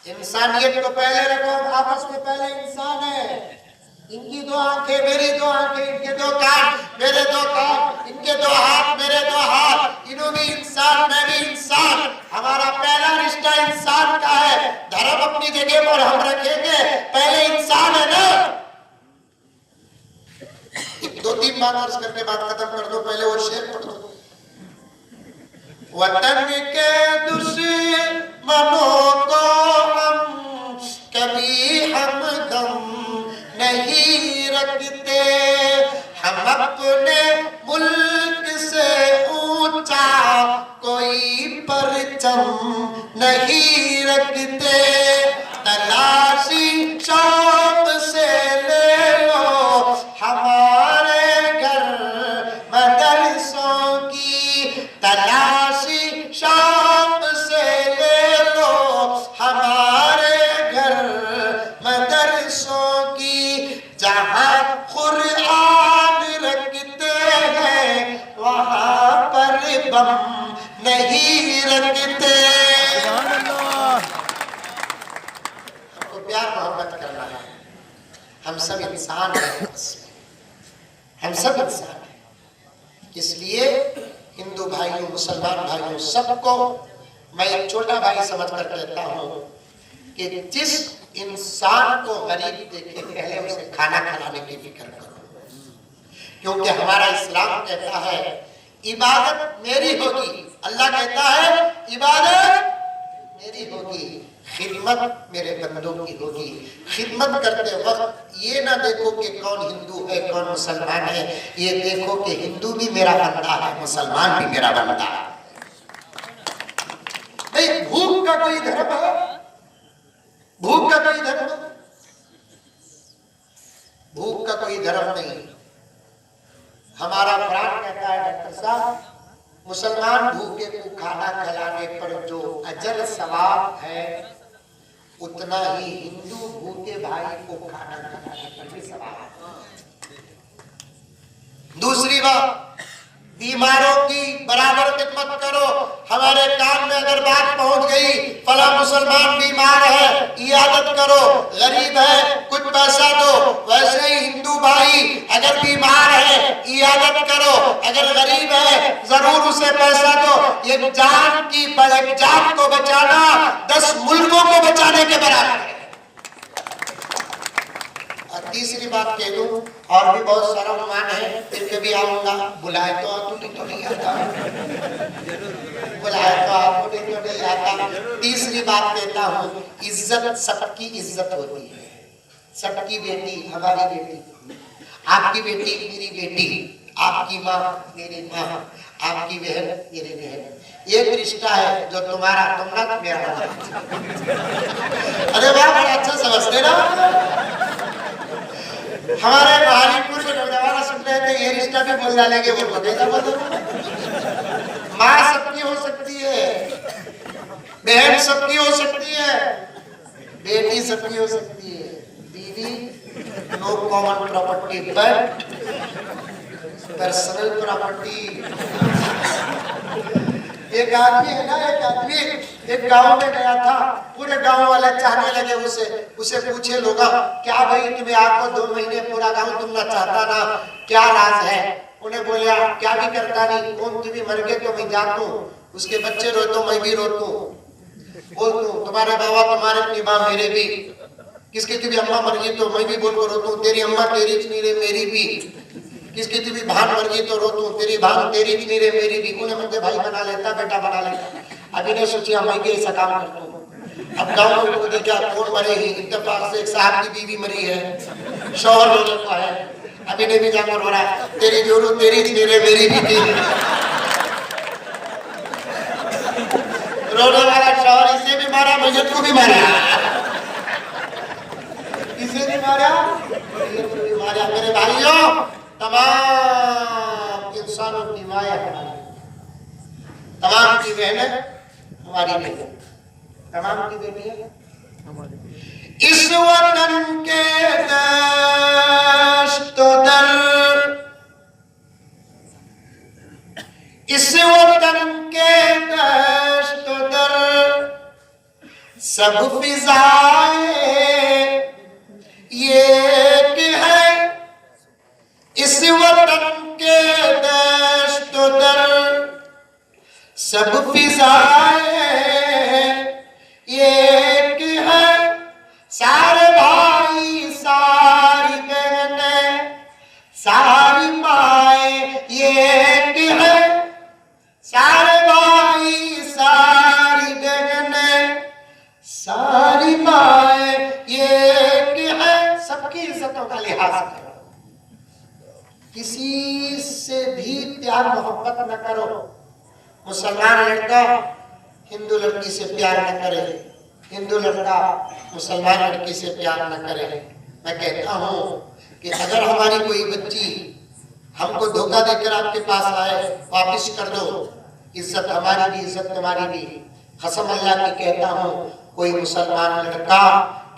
इंसानियत को पहले रखो। आपस में पहले इंसान है। इनकी दो आंखें मेरी दो आंखें, इनके दो कान मेरे दो कान, इनके दो हाथ मेरे दो हाथ, इन्हों भी इंसान मैं भी इंसान। हमारा पहला रिश्ता इंसान का है। धर्म अपनी जगह पर हम रखेंगे, पहले इंसान है ना। दो तीन बात अर्ज करके बात खत्म कर दो, पहले वो शेर पढ़ दो। वतन के दुश्मनों को हम कभी हमदम नहीं रखते, हम अपने मुल्क से ऊंचा कोई परचम नहीं रखते। तलाशी शौक से ले लो हमारे घर मदरसों की, तलाशी शौक से ले लो हमारे घर मदरसों की। जहाँ कुरान रखते हैं वहाँ पर बम नहीं रखते। हमको प्यार मोहब्बत करना है। हम सब इंसान हैं, हम सब इंसान हैं। इसलिए हिंदू भाइयों, मुसलमान भाइयों, सबको मैं एक छोटा भाई समझ कर कहता हूँ कि जिस इंसान को गरीब देखे पहले उसे खाना खिलाने की फिक्र करो, क्योंकि हमारा इस्लाम कहता है इबादत मेरी होगी। अल्लाह कहता है इबादत मेरी होगी, खिदमत मेरे बंदों की होगी। खिदमत करते वक्त ये ना देखो कि कौन हिंदू है कौन मुसलमान है, ये देखो कि हिंदू भी मेरा बंदा है, मुसलमान भी मेरा बंदा है। नहीं, भूख का कोई धर्म है? भूख का कोई धर्म? भूख का कोई धर्म नहीं। हमारा कुरान कहता है डॉक्टर साहब, मुसलमान भूखे को खाना खाना खिलाने पर जो अजर सवाब है, उतना ही हिंदू भूखे भाई को खाना खिलाने पर भी सवाब है। दूसरी बात, बीमारों की बराबर खिदमत करो। हमारे कान में अगर बात पहुंच गई, फला मुसलमान बीमार है, इयादत करो, गरीब है, कुछ पैसा दो। वैसे ही हिंदू भाई अगर बीमार है, इयादत करो, अगर गरीब है, जरूर उसे पैसा दो। एक जान की एक जान को बचाना 10 मुल्कों को बचाने के बराबर है। तीसरी बात कह दूं, और भी बहुत सारा उन्मान है, फिर कभी आऊंगा, बुलाए तो आऊंगी तो नहीं आता, बुलाए तो आऊंगी तो नहीं आता। तीसरी बात कहता हूँ, इज्जत, सबकी इज्जत होती है। सबकी बेटी हमारी बेटी, आपकी बेटी मेरी बेटी, आपकी माँ मेरी माँ, आपकी बहन मेरी बहन। एक रिश्ता है जो तुम्हारा तुम ना मेरा। अरे वाह, बड़ा अच्छा समझते ना। हमारे बहारीपुर के नौजवान सुन रहे थे, ये रिश्ता भी बोल डालेंगे, वो बतेगा बोलो। माँ सबकी हो सकती है, बहन सबकी हो सकती है, बेटी सबकी हो सकती है, बीवी no common property but personal property. एक आदमी है ना, एक आदमी एक गांव में गया था, पूरे गांव वाले चाहने लगे उसे पूछे लोग, क्या भाई तुम्हें आपको 2 महीने पूरा गांव तुमने चाहता ना, क्या राज है? उन्हें बोलिया, क्या भी करता नहीं, कौन तुम्हें मर गए तो मैं जाता हूँ, उसके बच्चे रोते मैं भी रोता हूँ, बोलता हूँ तुम्हारे बाबा तुम्हारे अपनी माँ मेरे भी, किसकी तुम्हें अम्मा मर गई तो मैं भी बोल कर रोता हूँ, तेरी अम्मा तेरी नहीं रे मेरी भी, किसकी तुम्हें भान मर गई तो रोता हूँ, तेरी भान तेरी नहीं रे मेरी भी। उन्हें मुझे भाई बना लेता, बेटा बना लेता। अभी ने सोचा मैं भी ऐसा काम करता हूँ। अब गाँव में को देखा कौन मरे ही, इत्तेफाक से एक साहब की बीवी मरी है, शौहर रोने को है, अभी ने भी जाकर रो रहा है, तेरी जोरू तेरी नहीं रे मेरी भी तेरी। रोने वाला शौहर इसे भी मारा, मैयत को भी मारा, इसे भी मारा, मैयत को भी मारा। मेरे भाइयों, तमाम इंसानों की माया हमारी, तमाम की बहनें हमारी बहनें, तमाम की बेटियां हमारी। इस वतन के दश्त दर, इस वतन के दश्त दर, सब फिजाएं ये है। इस वतन के दश्त दर, सब फिजाएं एक है। सारे भाई सारी बहनें सारी माएं एक है। सारे भाई सारी बहनें सारी माएं एक है। सबकी इज्जतों का लिहाज करो, किसी से भी प्यार मोहब्बत न करो। मुसलमान लड़का हिंदू लड़की से प्यार न करे, हिंदू लड़का मुसलमान लड़की से प्यार न करे। मैं कहता हूँ कि अगर हमारी कोई बच्ची हमको धोखा देकर आपके पास आए, वापिस कर दो, इज्जत हमारी भी इज्जत तुम्हारी भी। कसम अल्लाह की कहता हूँ, कोई मुसलमान लड़का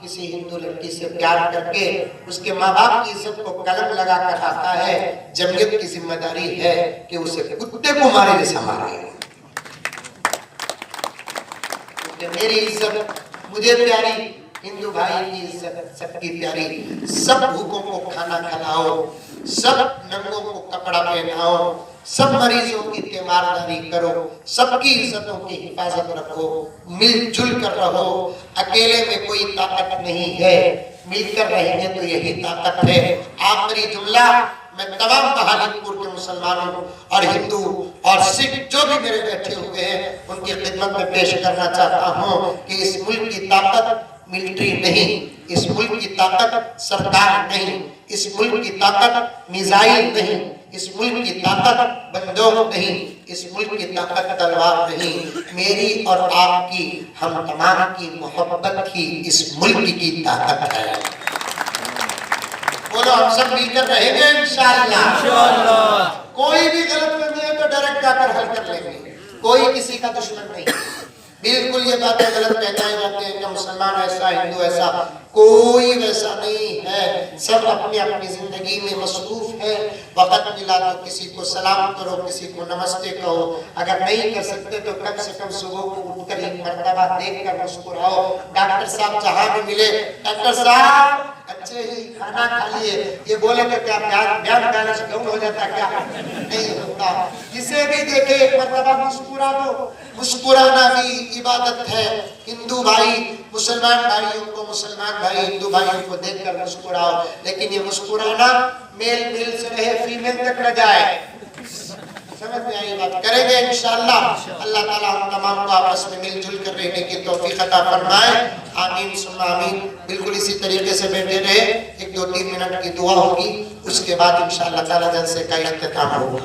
किसी हिंदू लड़की से प्यार करके उसके माँ बाप की इज्जत को कलम लगा कर आता है, जमयत की जिम्मेदारी है कि उसे कुत्ते को मारे जैसा मारे। मेरी इज्जत मुझे प्यारी, हिंदू भाई की इज्जत सबकी प्यारी। सब भूखों को खाना खिलाओ, सब नंगों को कपड़ा पहनाओ, सब मरीजों की तीमारदारी करो, सबकी इज्जतों की हिफाजत रखो, मिलजुल कर रहो। अकेले में कोई ताकत नहीं है, मिलकर रहेंगे तो यही ताकत है। आखिरी जुमला मैं तमाम बहादुरपुर के मुसलमानों और हिंदू और सिख जो भी मेरे बैठे हुए हैं उनकी खिदमत में पेश करना चाहता हूँ कि इस मुल्क की ताकत मिलिट्री नहीं, इस मुल्क की ताकत सरकार नहीं, इस मुल्क की ताकत मिसाइल नहीं, इस मुल्क की ताकत बंदूक नहीं, इस मुल्क की ताकत तलवार नहीं। मेरी और आपकी, हम तमाम की मोहब्बत ही इस मुल्क की ताकत है। बोलो, हम सब मिलकर रहेंगे इंशाअल्लाह। कोई भी गलत फहमी है तो डायरेक्ट जाकर हल कर लेंगे। कोई किसी का दुश्मन नहीं। बिल्कुल ये बातें गलत पहचाई जाती हैं कि मुसलमान ऐसा, हिंदू ऐसा, कोई वैसा नहीं है। सब अपनी अपनी जिंदगी में मसरूफ है। वक्त मिला तो किसी को सलाम करो, किसी को नमस्ते कहो। अगर नहीं कर सकते तो कम से कम सुबह को उठकर एक मर्तबा देख कर मुस्कुराओ। डॉक्टर साहब जहाँ भी मिले, डॉक्टर साहब अच्छे ही खाना खा लिए, ये बोले तो क्या ब्याज बैलेंस डाउन हो जाता क्या? नहीं होता। जिसे भी देखे एक मर्तबा मुस्कुरा दो। मुस्कुराना भी इबादत है। हिंदू भाई मुसलमान भाइयों को, मुसलमान भाई हिंदू भाइयों को देखकर मुस्कुराओ, लेकिन ये मुस्कुराना मेल मेल से रहे, फीमेल तक न जाए। समझ में आई बात? करेंगे इंशाअल्लाह। अल्लाह ताला हम तमाम को आपस में मिलजुल कर रहने की तौफीक अता फरमाए। आमीन सुम्मा आमीन। बिल्कुल इसी तरीके से बैठे रहे। 1-2-3 मिनट की दुआ होगी, उसके बाद इंशाअल्लाह ताला जलसे का इख्तिताम होगा।